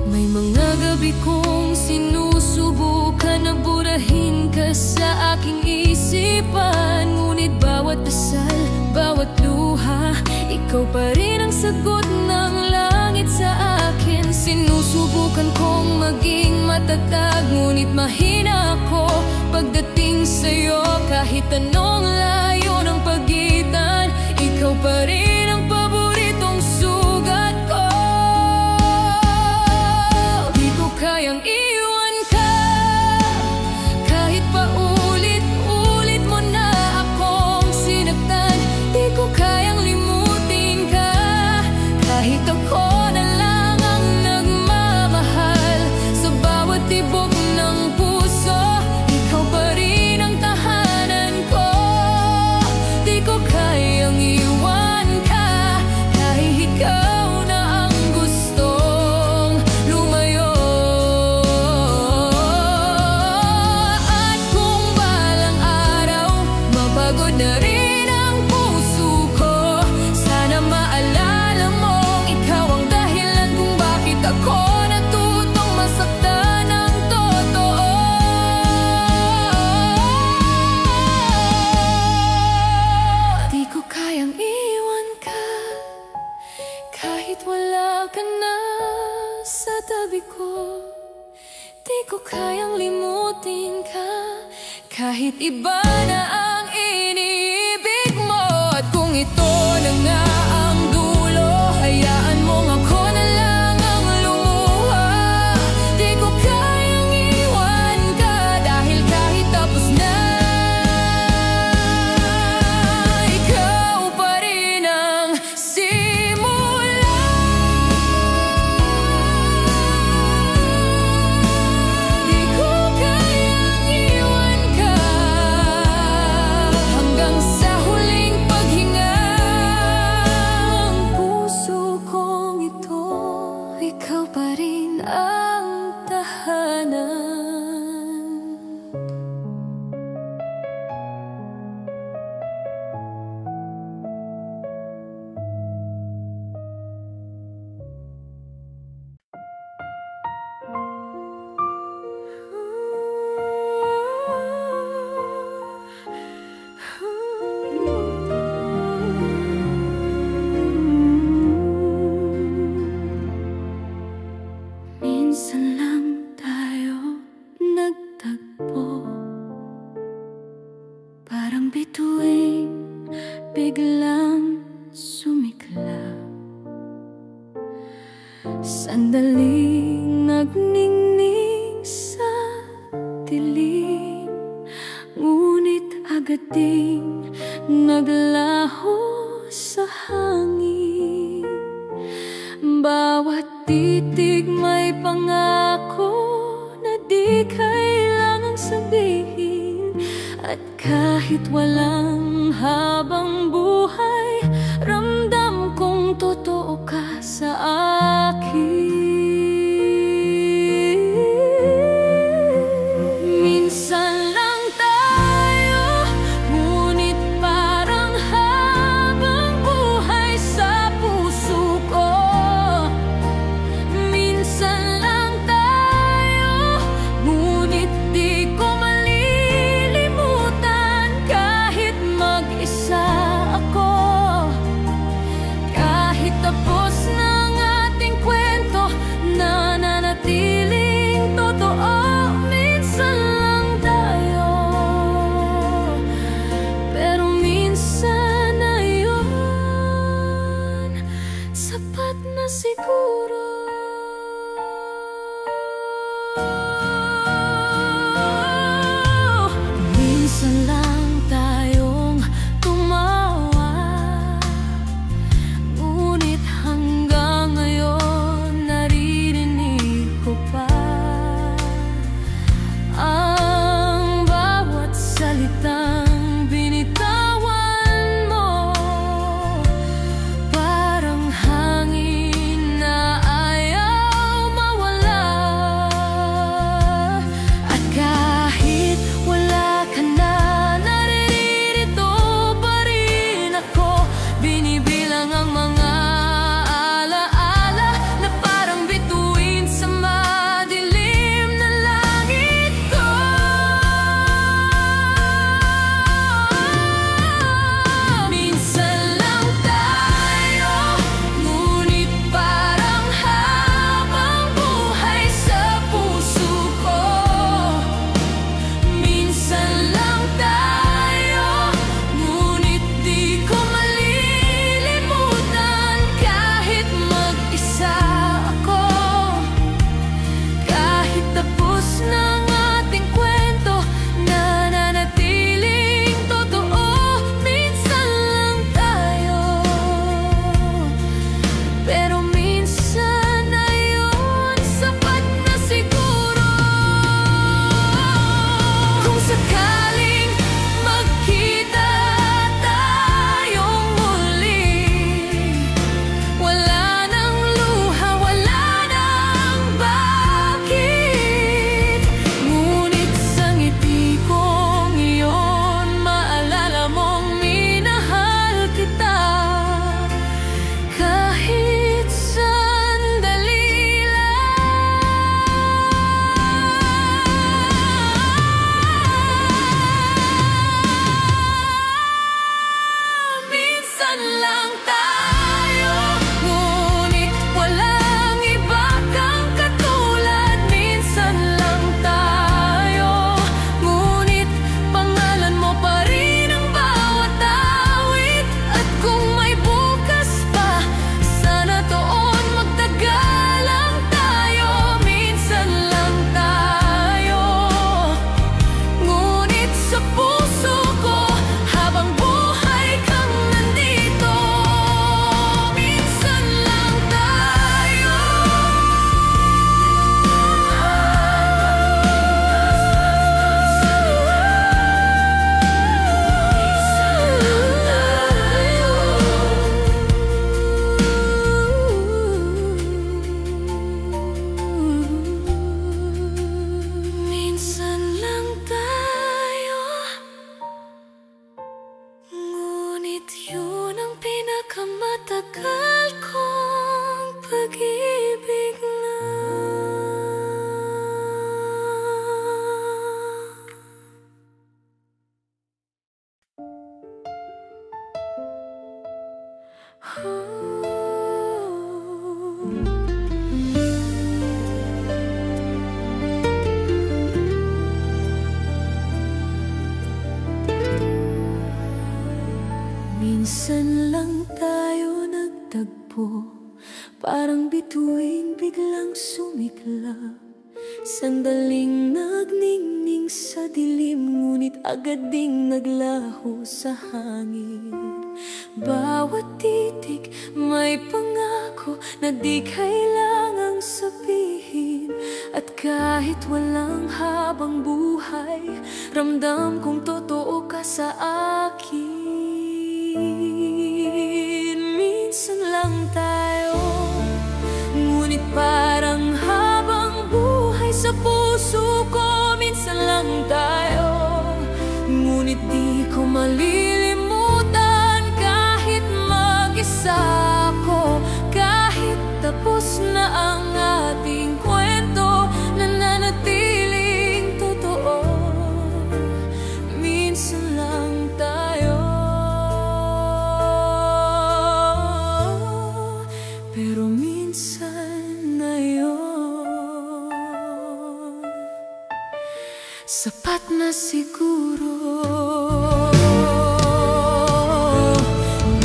May mga gabi kong sinusubukan na burahin ka sa aking isipan, ngunit bawat dasal, bawat luha, ikaw pa rin ang sagot ng langit sa akin. Sinusubukan kong maging matatag, ngunit mahina ako pagdating sa'yo. Kahit anong layo ng pagitan, ikaw pa rin ang paboritong sugat ko. Di ko kayang iwan ka, kahit paulit-ulit mo na akong sinaktan. Di ko kayang limutin ka, kahit ako na lang ang nagmamahal. Sa bawat tibok ng puso, ikaw pa rin ang tahanan ko. Kahit iba na ang iniibig mo, at kung ito na nga ang dulo, hayaan mong ako na lang ang lumuha. Di ko kayang iwan ka, dahil kahit tapos na, ikaw pa rin ang simula. Di ko kayang iwan ka hanggang sa huling paghinga. Ang puso kong ito, ikaw pa rin ang tahanan. Minsan lang tayo nagtagpo, parang bituin biglang sumiklab. Sandaling nagningning sa dilim, ngunit agad ding naglaho sa hangin. Bawat titig may pangako na di kailangang sabihin, at kahit walang habang buhay, ramdam kong totoo ka sa akin. Minsan lang tayo, ngunit parang habang buhay sa puso ko. Minsan lang tayo, ngunit di ko malilimutan kahit mag-isa ang pinakamatagal kong pag-ibig na. Minsan lang tayo nagtagpo, parang bituin biglang sumiklab. Sandaling nagningning sa dilim, ngunit agad ding naglaho sa hangin. Bawat titik may pangako na di kailangang sabihin. At kahit walang habang buhay, ramdam kong totoo ka sa akin. Minsan lang tayo, ngunit parang habang buhay sa puso ko. Minsan lang tayo, ngunit di ko malilimutan. Kahit mag-isa ako, kahit tapos na ang ating kwento, nananatiling totoo. Minsan lang tayo, pero minsan na yun sapat na siguro.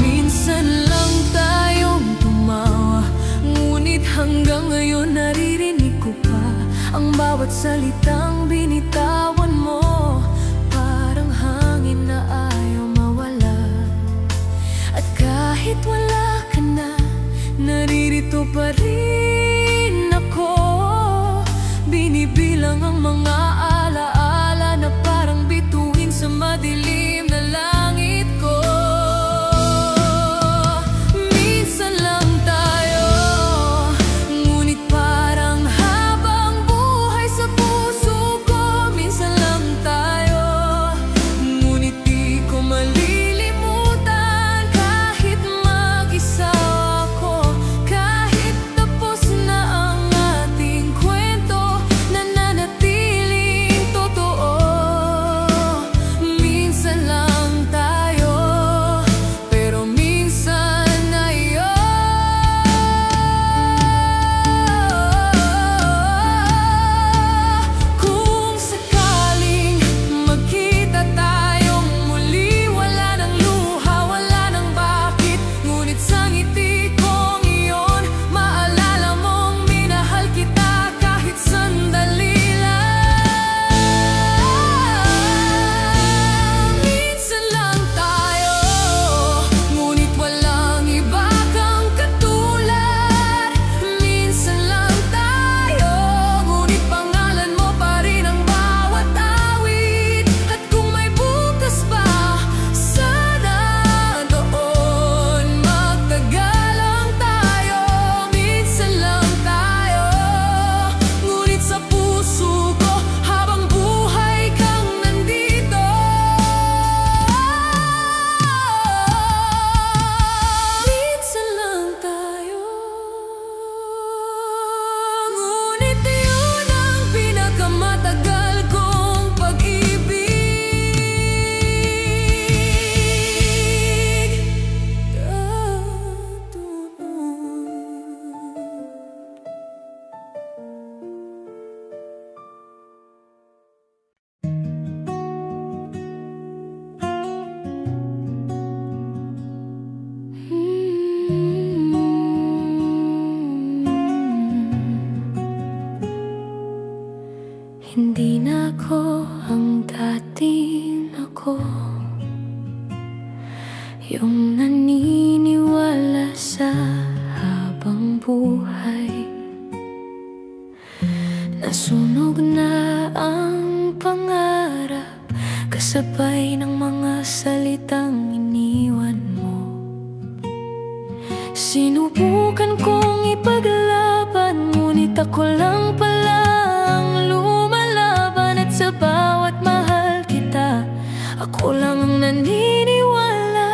Minsan lang tayong tumawa, ngunit hanggang ngayon naririnig ko pa ang bawat salitang binitawan mo. Parang hangin na ayaw mawala. At kahit wala ka na, naririto pa rin ako. Binibilang ang mga alaala na parang bituin sa madilim na langit ko. Minsan lang tayo, ngunit parang habang buhay sa puso ko. Minsan lang tayo, ngunit di ko malilimutan. Kahit mag-isa ako, kahit tapos na ang ating kwento, nananatiling totoo. Minsan lang tayo, pero minsan na yun. Kung sakaling magkita tayong muli, wala nang luha, wala nang bakit, ngunit sa ngiti kong iyon, maalala mong minahal kita kahit sandali lang. Minsan lang tayo, ngunit walang iba kang katulad. Minsan lang tayo, ngunit pangalan mo pa rin ang bawat awit. At kung may bukas pa, sana doon magtagalang tayo. Minsan lang tayo, ngunit sa puso ko habang buhay kang nandito. Minsan lang tayo, ngunit yun ang pinakamatagal kong pag-ibig. Hindi na ako ang dating ako, yung naniniwala sa habang buhay. Nasunog na ang pangarap, kasabay ng mga salitang iniwan mo. Sinubukan kong ipaglaban, ngunit ako lang pala ang lumalaban. At sa bawat mahal kita, ako lang ang naniniwala.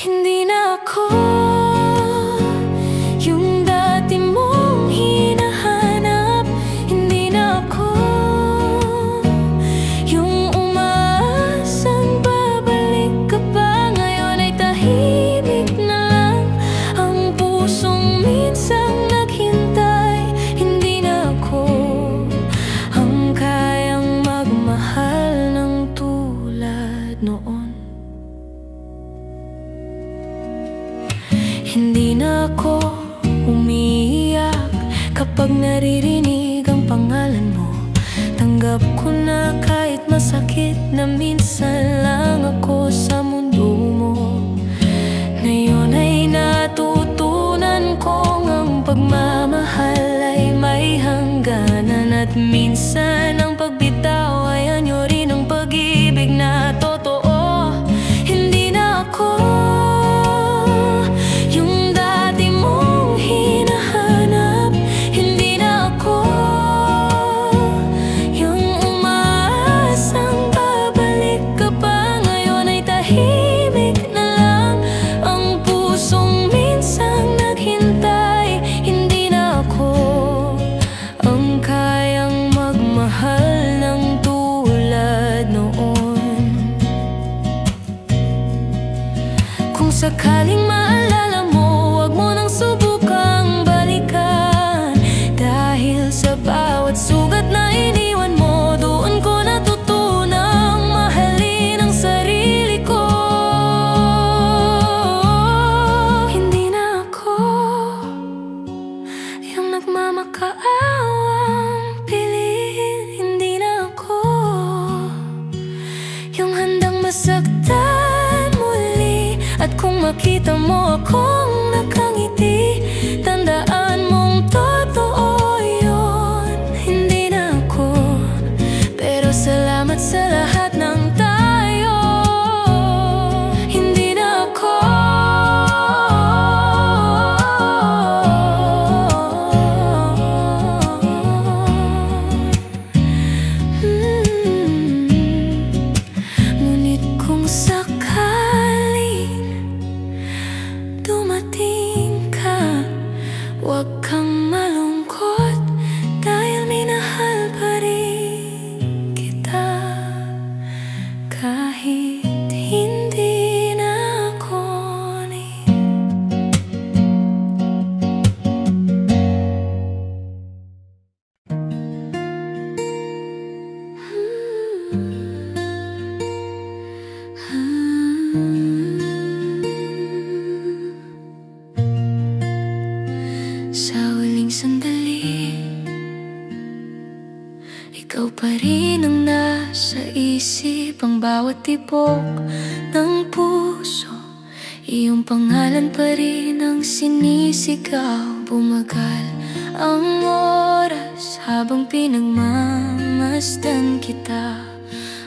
Hindi na ako yung dati mong hinahanap. Hindi na ako yung umaasang babalik ka pa. Ngayon ay tahimik na lang ang pusong minsang naghintay. Hindi na ako ang kayang magmahal ng tulad noon. Hindi na ako umiiyak kapag naririnig ang pangalan mo. Tanggap ko na kahit masakit na minsan lang ako sa mundo mo. Ngayon ay natutunan kong ang pagmamahal ay may hangganan. At minsan ang pagbitaw ay anyo rin ang pag-ibig na totoo. Hindi na ako sakaling maalala mo, wag mo nang subukang balikan. Dahil sa bawat sugat na iniwan mo, doon ko natutunang mahalin ang sarili ko. Hindi na ako yung nagmamakaawang piliin. Hindi na ako yung handang masaktan. At kung makita mo akong nakangiti, tandaan mong totoo yun. Hindi na ako, pero salamat sa lahat ng tayo. Hindi na ako ngunit kung dumating ka, huwag kang malungkot dahil minahal pa rin kita. Kahit hindi na ako sa huling sandali, ikaw pa rin ang nasa isip, ang bawat tibok ng puso. Iyong pangalan pa rin ang sinisigaw. Bumagal ang oras habang pinagmamasdan kita.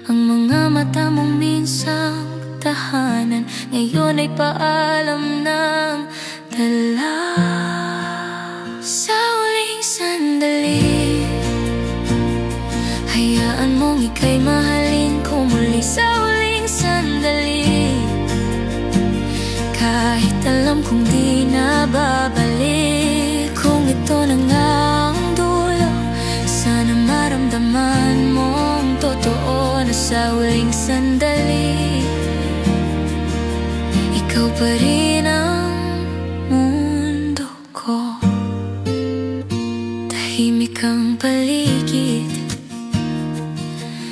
Ang mga mata mong minsang tahanan, ngayon ay paalam ng dala. Sa huling sandali, hayaan mong ika'y mahalin ko muli. Sa huling sandali, kahit alam kong di na babalik. Kung ito na nga ang dulo, sana maramdaman mong totoo na sa huling sandali, ikaw pa rin ang mundo ko. Tahimik ang paligid,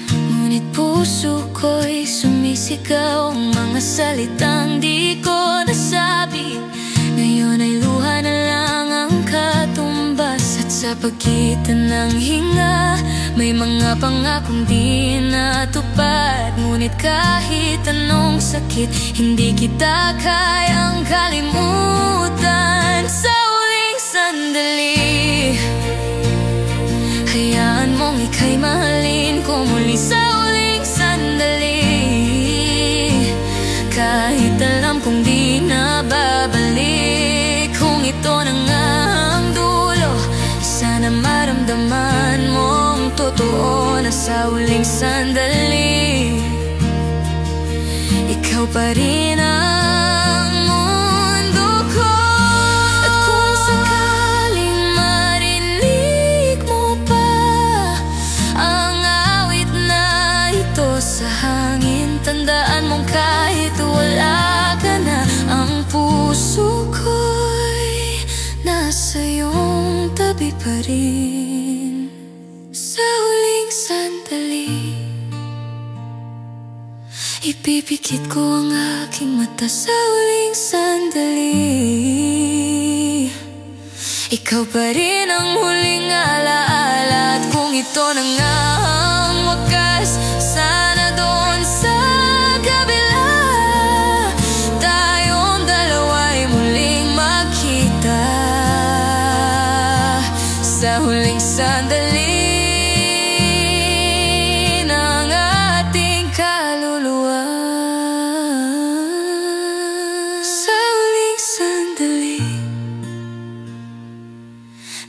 ngunit puso ko'y sumisigaw. Mga salitang di ko nasabi, ngayon ay luha na lang ang katumbas. At sa pagitan ng hinga, may mga pangakong di natupad. Ngunit kahit anong sakit, hindi kita kayang kalimutan. Sa huling sandali, hayaan mong ika'y mahalin ko muli. Sa huling sandali, kahit alam kong di na babalik. Kung ito na nga ang dulo, sana maramdaman mong totoo na sa huling sandali, ikaw pa rin ang pa rin. Sa huling sandali, ipipikit ko ang aking mata. Sa huling sandali, ikaw pa rin ang huling alaala. At kung ito na nga ang wakas, sana doon sa kabila tayong dalawa'y muling magkita. Sa huling sandali ng ating kaluluwa. Sa huling sandali,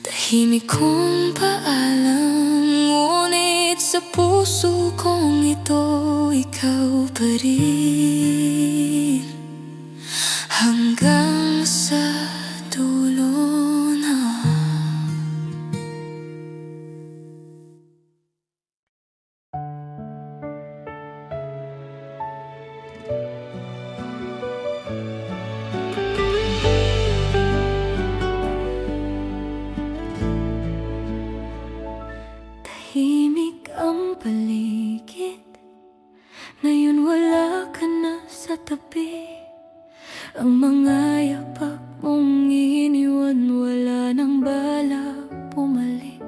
tahimik kong paalam, ngunit sa puso kong ito, ikaw pa rin. Hanggang sa dulo na. Tahimik ang paligid, ngayon wala ka na sa tabi. Ang mga yapak mong iniwan, wala nang balak bumalik.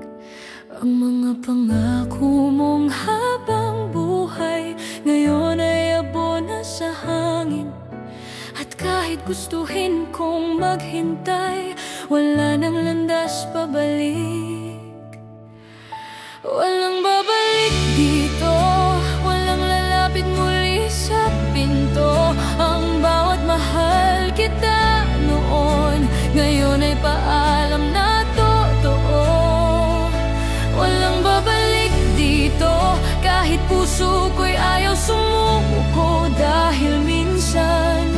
Ang mga pangako mong habang buhay, ngayon ay abo na sa hangin. At kahit gustuhin kong maghintay, wala nang landas pabalik. Walang babalik dito, walang lalapit muli sa pinto. Ang bawat mahal kita noon, ngayon ay paalam na totoo. Walang babalik dito, kahit puso ko'y ayaw sumuko. Dahil minsan,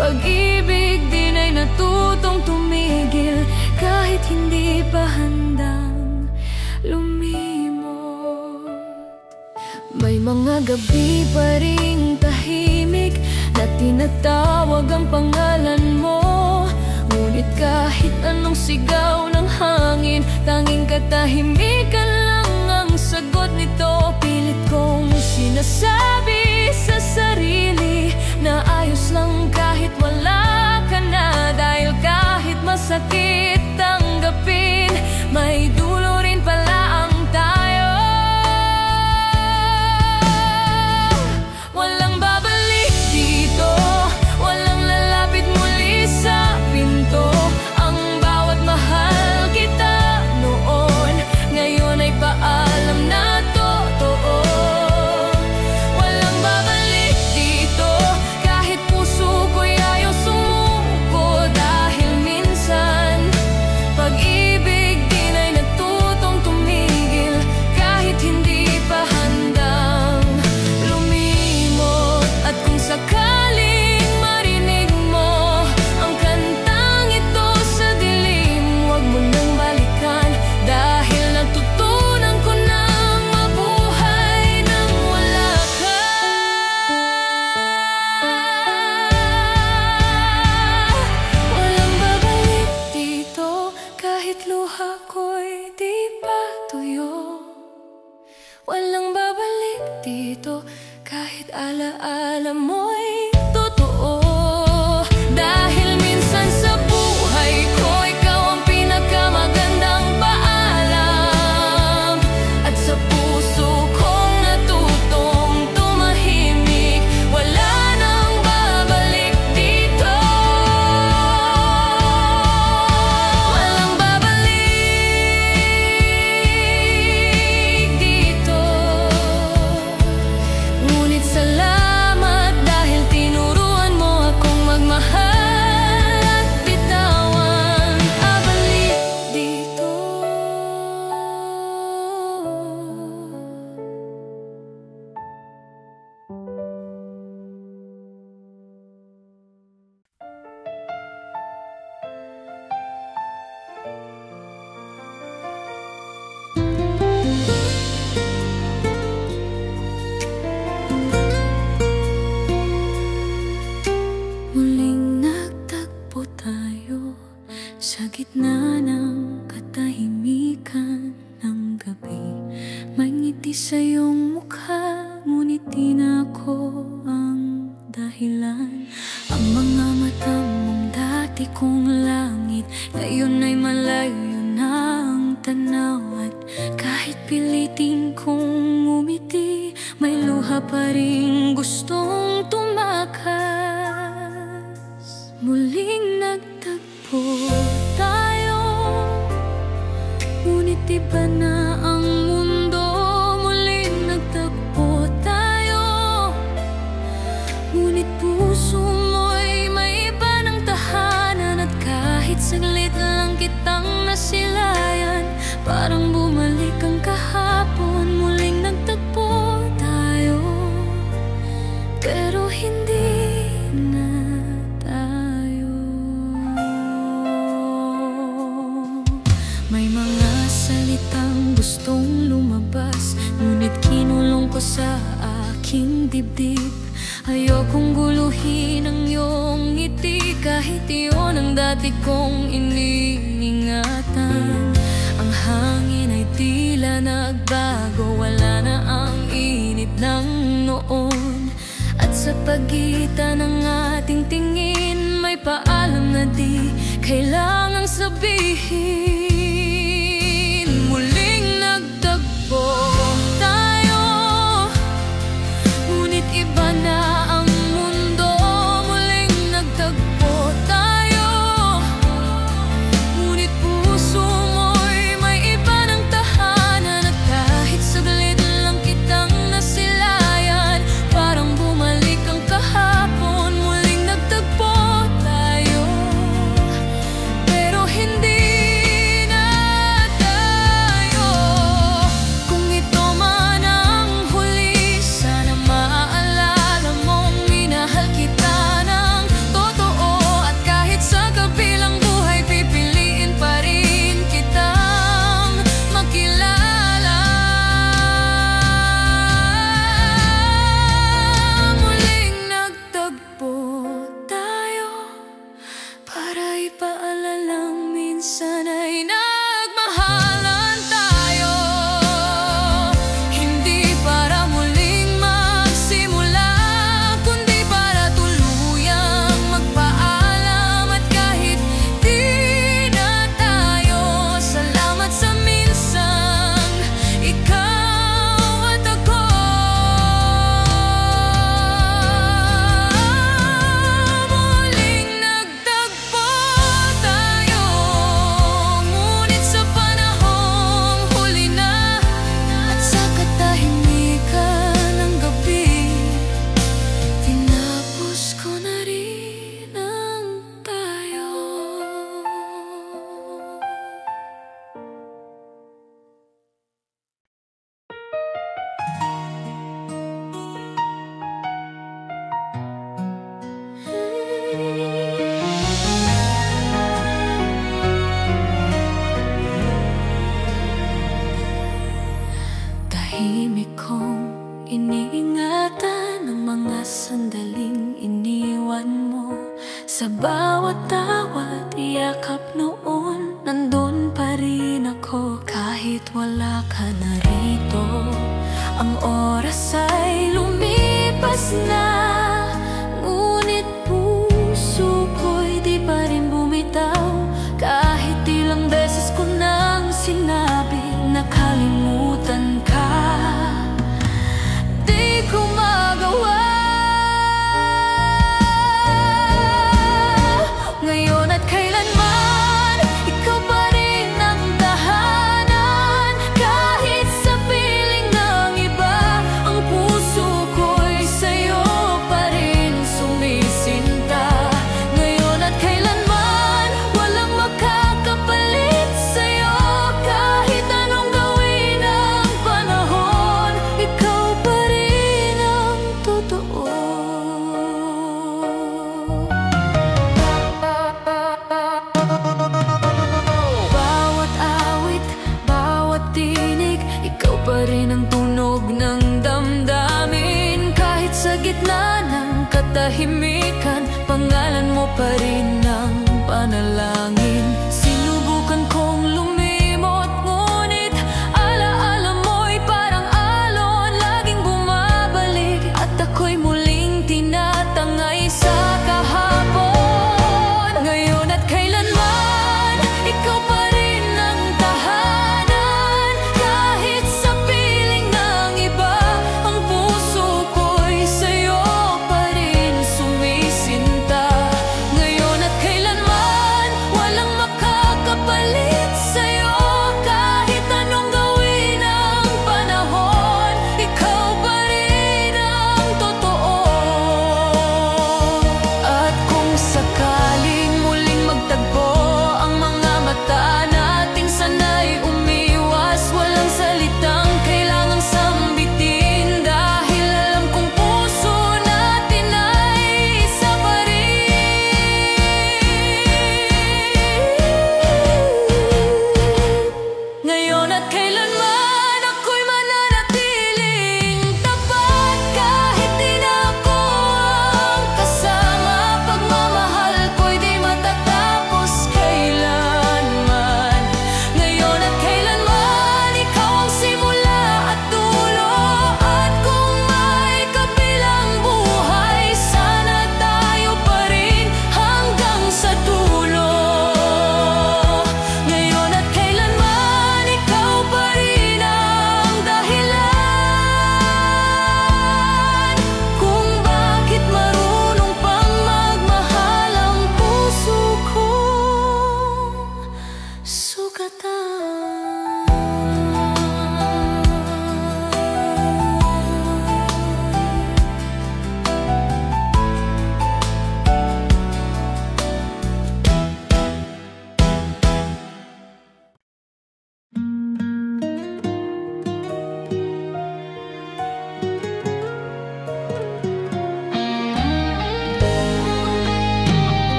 pag-ibig din ay natutong tumigil, kahit hindi pa handang lumimot. May mga gabi pa ring tahimik na tinatawag ang pangalan mo. Ngunit kahit anong sigaw ng hangin, tanging katahimikan lang ang sagot nito. Pilit kong sinasabi sa sarili na ayos lang kahit wala ka na. Dahil kahit masakit tanggapin, may dulo rin pala ang tayo. Walang babalik dito, walang lalapit muli sa pinto. Ang bawat mahal kita noon, ngayon ay paalam na totoo. Walang babalik dito, kahit puso ko'y ayaw sumuko. Dahil minsan, pag-ibig din ay natutong tumigil, kahit hindi pa handang lumimot. At kung sakaling marinig mo ang kantang ito sa dilim, huwag mo nang balikan. Dahil natutunan ko nang mabuhay nang wala ka. Walang babalik dito, kahit luha ko'y di pa tuyo. Walang babalik dito, kahit alaala mo'y totoo. Dahil minsan sa buhay ko, ikaw ang pinakamagandang paalam. At sa puso kong natutong tumahimik, wala nang babalik dito. Walang babalik dito. Ngunit salamat dahil tinuruan mo akong magmahal at bitawan. Abalik dito. Muling nagtagpo tayo sa gitna ng katahimikan. sa iyong mukha, ngunit di na ako ang dahilan. Ang mga mata mong dati kong langit, ngayon ay malayo na ang tanaw. At kahit pilitin kong umiti, may luha pa rin gustong tumakas. Muling nagtagpo tayo, ngunit iba na ang mundo. Muling nagtagpo tayo, ngunit puso mo'y may iba ng tahanan. At kahit saglit lang kitang nasilayan, parang bumalik ang kahapon. Muling nagtagpo tayo, pero hindi na tayo. May mga salitang gustong lumabas, ngunit kinulong ko sa aking dibdib. Ayokong guluhin ang iyong ngiti, kahit iyon ang dati kong iniingatan. Ang hangin ay tila nagbago, wala na ang init ng noon. At sa pagitan ng ating tingin, may paalam na di kailangang sabihin. Muling nagtagpo tayo, ngunit iba na ang mundo. Muling nagtagpo tayo, ngunit puso mo'y may iba ng tahanan. At kahit saglit lang kitang nasilayan, parang bumalik ang kahapon. Muling nagtagpo tayo, pero hindi na tayo. Kung ito man ang huli, sana maaalala mong minahal kita ng totoo. At kahit sa kabilang buhay, pipiliin pa rin kitang makilala. Muling nagtagpo tayo, para ipaalalang minsan ay nagmahalan tayo. Hindi para muling magsimula, kundi para tuluyang magpaalam. At kahit di na tayo, salamat sa minsang ikaw at ako. Muling nagtagpo tayo, ngunit sa panahong huli na. At sa katahimikan ng gabi, tinapos ko na rin ang tayo. Tahimik kong iniingatan ang mga sandaling iniwan mo. Sa bawat tawat, yakap noon, nandun pa rin ako kahit wala ka na rito. Ang oras ay lumipas na, ngunit puso ko'y di pa rin bumitaw. Kahit ilang beses ko nang sinabi na kalimutan ka, di ko magawa. Ngayon at kailanman, ikaw pa rin ang tahanan. Kahit sa piling ng iba, ang puso ko'y sa'yo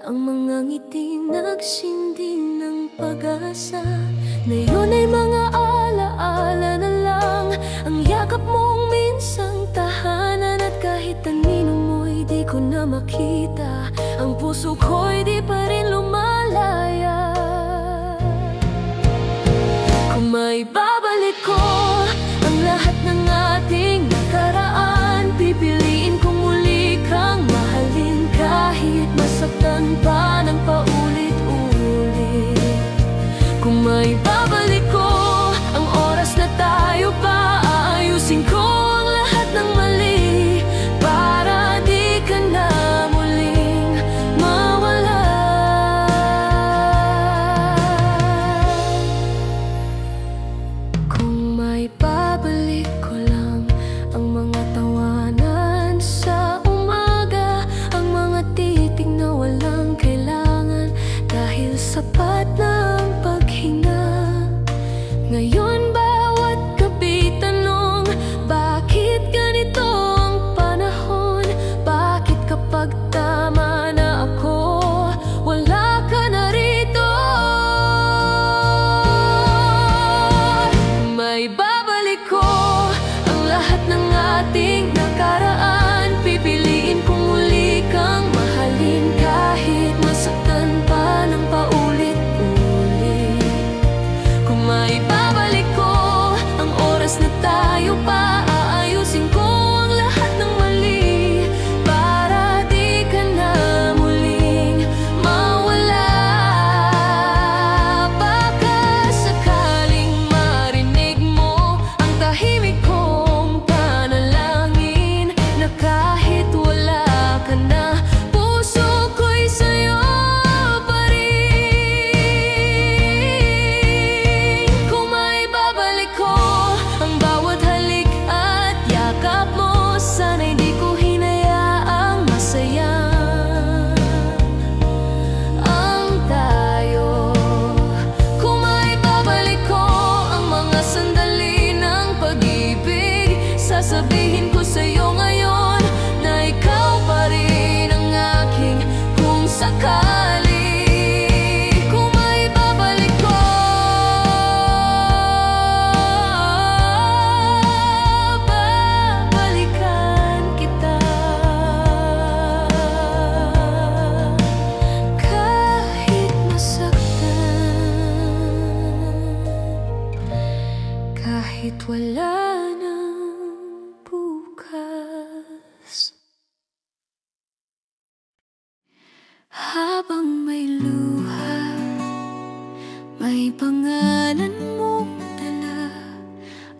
ang mga ngiting nagsindi ng pag-asa. Ngayon ay mga alaala na lang, ang yakap mong minsang tahanan. At kahit tanino mo'y di ko na makita, ang puso ko'y di pa rin lumalaya. Kung may babalik ko ang lahat ng ating nakaraan, pipiliin kong muli kang mahalin kahit masaktan pa ng paulit-ulit. Kung may babalik ko ang oras na tayo pa, aayusin ko ang lahat ng mali para di ka na muling mawala. Kung may babalik ko lang ang mga tawanan sa umaga, ang mga titig na walang kailangan dahil sapat na ang paghinga. Ngayon bawat gabi tanong, bakit ganito ang panahon? Bakit kapag tama na ako, wala ka na rito? May babalik ko ang lahat ng ating nakaraan, pipiliin kong muli kang mahalin kahit masaktan pa ng paulit-ulit. Kung may babalik ko ang oras na tayo pa, aayusin ko ang lahat ng mali para di ka na muling mawala. Baka sakaling marinig mo ang tahimik kong panalangin, na kahit wala ka na, puso ko'y sa'yo pa rin. Kung may babalik ko ang bawat halik at yakap mo, sana'y di ko hinayaang masayang ang tayo. Kung may babalik ko ang mga sandali ng pag-ibig, sasabihin ko sa'yo ngayon na ikaw pa rin ang aking kung sakali. Kung may babalik ko, babalikan kita kahit masaktan, kahit wala nang bukas. Habang may luha, may pangalan mong dala,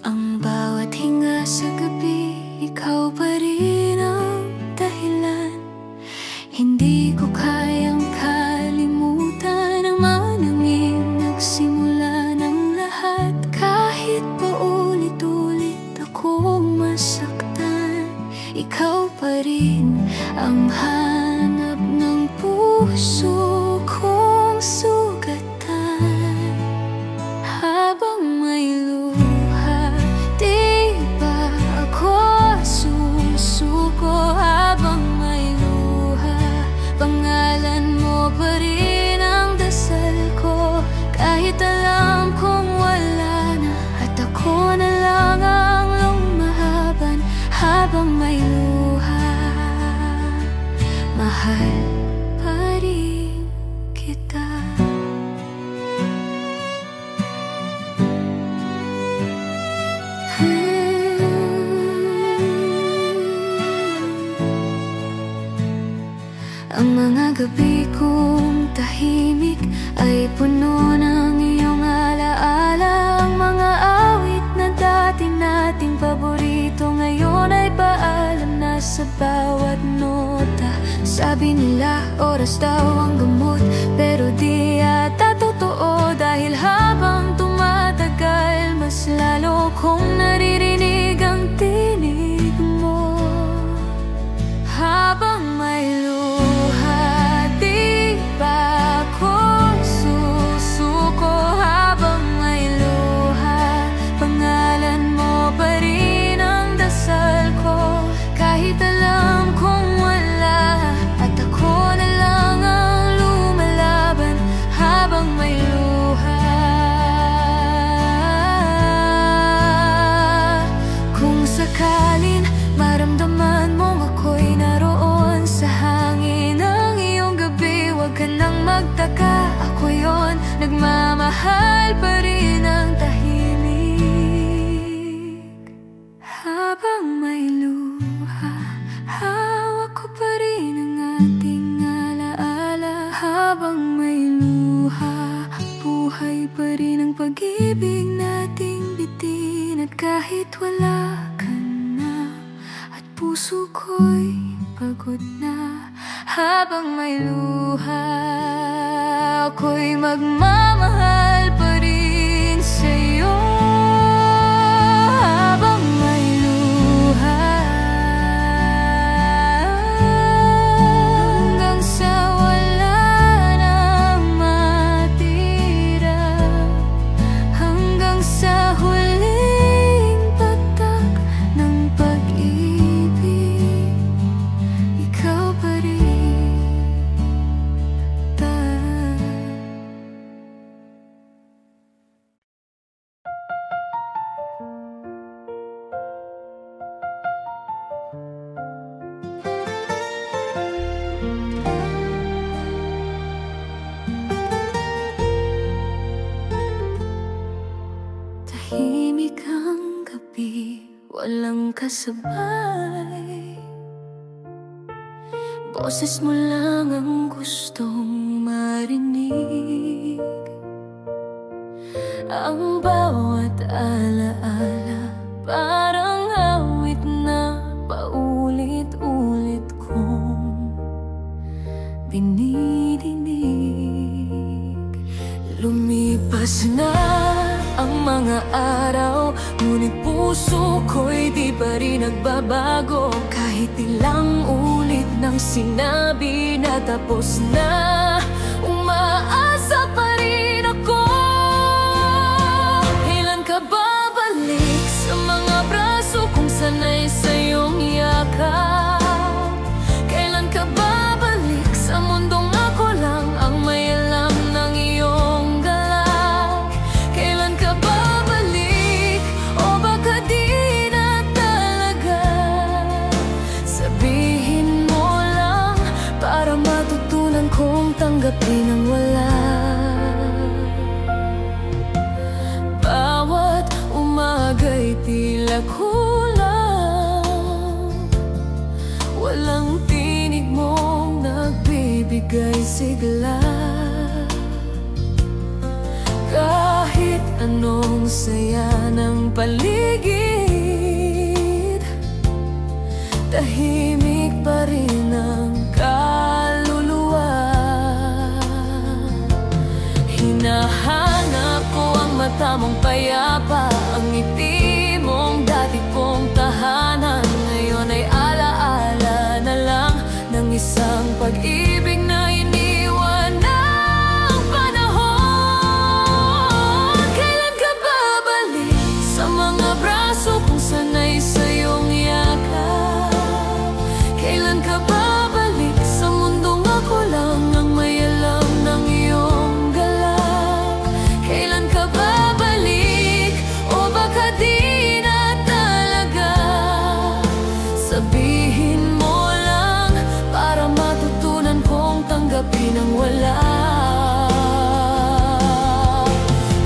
ang bawat hinga sa gabi, ikaw pa rin ang dahilan. Hindi ko kayang kalimutan ang mananging nagsimula ng lahat. Kahit paulit-ulit akong masaktan, ikaw pa rin ang hanap ng puso kong sugatan. Habang may luha, di ba ako susuko? Habang may luha, pangalan mo pa rin ang dasal ko. Kahit alam kong wala na at ako na lang ang lumaban. Habang may luha, mahal pa rin kita. Ang mga gabi kong tahimik ay puno ng iyong alaala. Ang mga awit na dati nating paborito ngayon ay paalam na sa bawat nota. Sabi nila oras daw ang gamot, pero di yata totoo. Dahil habang tumatagal, mas lalo kong naririnig ang tinig mo. Habang may luha, di ba ako susuko? Habang may luha, pangalan mo pa rin ang dasal ko. Kahit alam kong wala at ako na lang ang Habang may luha, buhay pa rin ang pag-ibig nating bitin. At kahit wala ka na, at puso ko'y pagod na. Habang may luha, ako'y magmamahal pa rin sa'yo. Habang may luha, hanggang sa wala nang matira, hanggang sa huling patak ng pag-ibig, ikaw pa rin. Tahimik ang gabi, walang kasabay. Boses mo lang ang gustong marinig. Ang bawat alaala parang awit na paulit-ulit kong dinidinig. Lumipas na ang mga araw, ngunit puso ko'y di pa rin nagbabago. Kahit ilang ulit nang sinabi na tapos na, umaasa pa rin ako. Kailan ka babalik sa mga braso kung sanay sa iyong yakap? Kailan ka babalik sa mundong ako lang ang may alam ng iyong galak? Kailan ka babalik o baka di na talaga? Sabihin mo lang para matutunan kong tanggapin ang wala. Bawat umaga'y tila kulang, walang tinig mong nagbibigay sigla. Kahit anong saya ng paligid, tahimik pa rin ang kaluluwa. Hinahanap ko ang mata mong payapa, ang ngiti mong dati kong tahanan. Ngayon ay alaala na lang ng isang pag-ibig na iniwan ng panahon. Kailan ka babalik sa mga braso kung sanay sa iyong yakap? Kailan ka babalik sa mundong ako lang ang may alam ng iyong galak? Kailan ka babalik o baka di na talaga? Sabihin mo lang para matutunan kong tanggapin ang wala.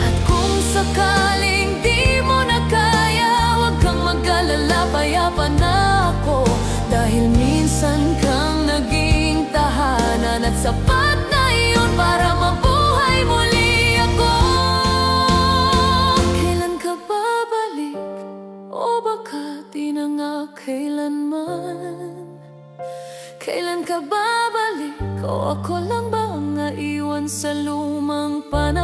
At kung sakaling di mo na kaya, huwag kang mag-alala, payapa na ako. Dahil minsan kang naging tahanan at sapat na iyon para mabuhay muli ako. Kailan ka babalik o baka di na nga kailanman? Kailan ka babalik o ako lang ba ang naiwan sa lumang panahon?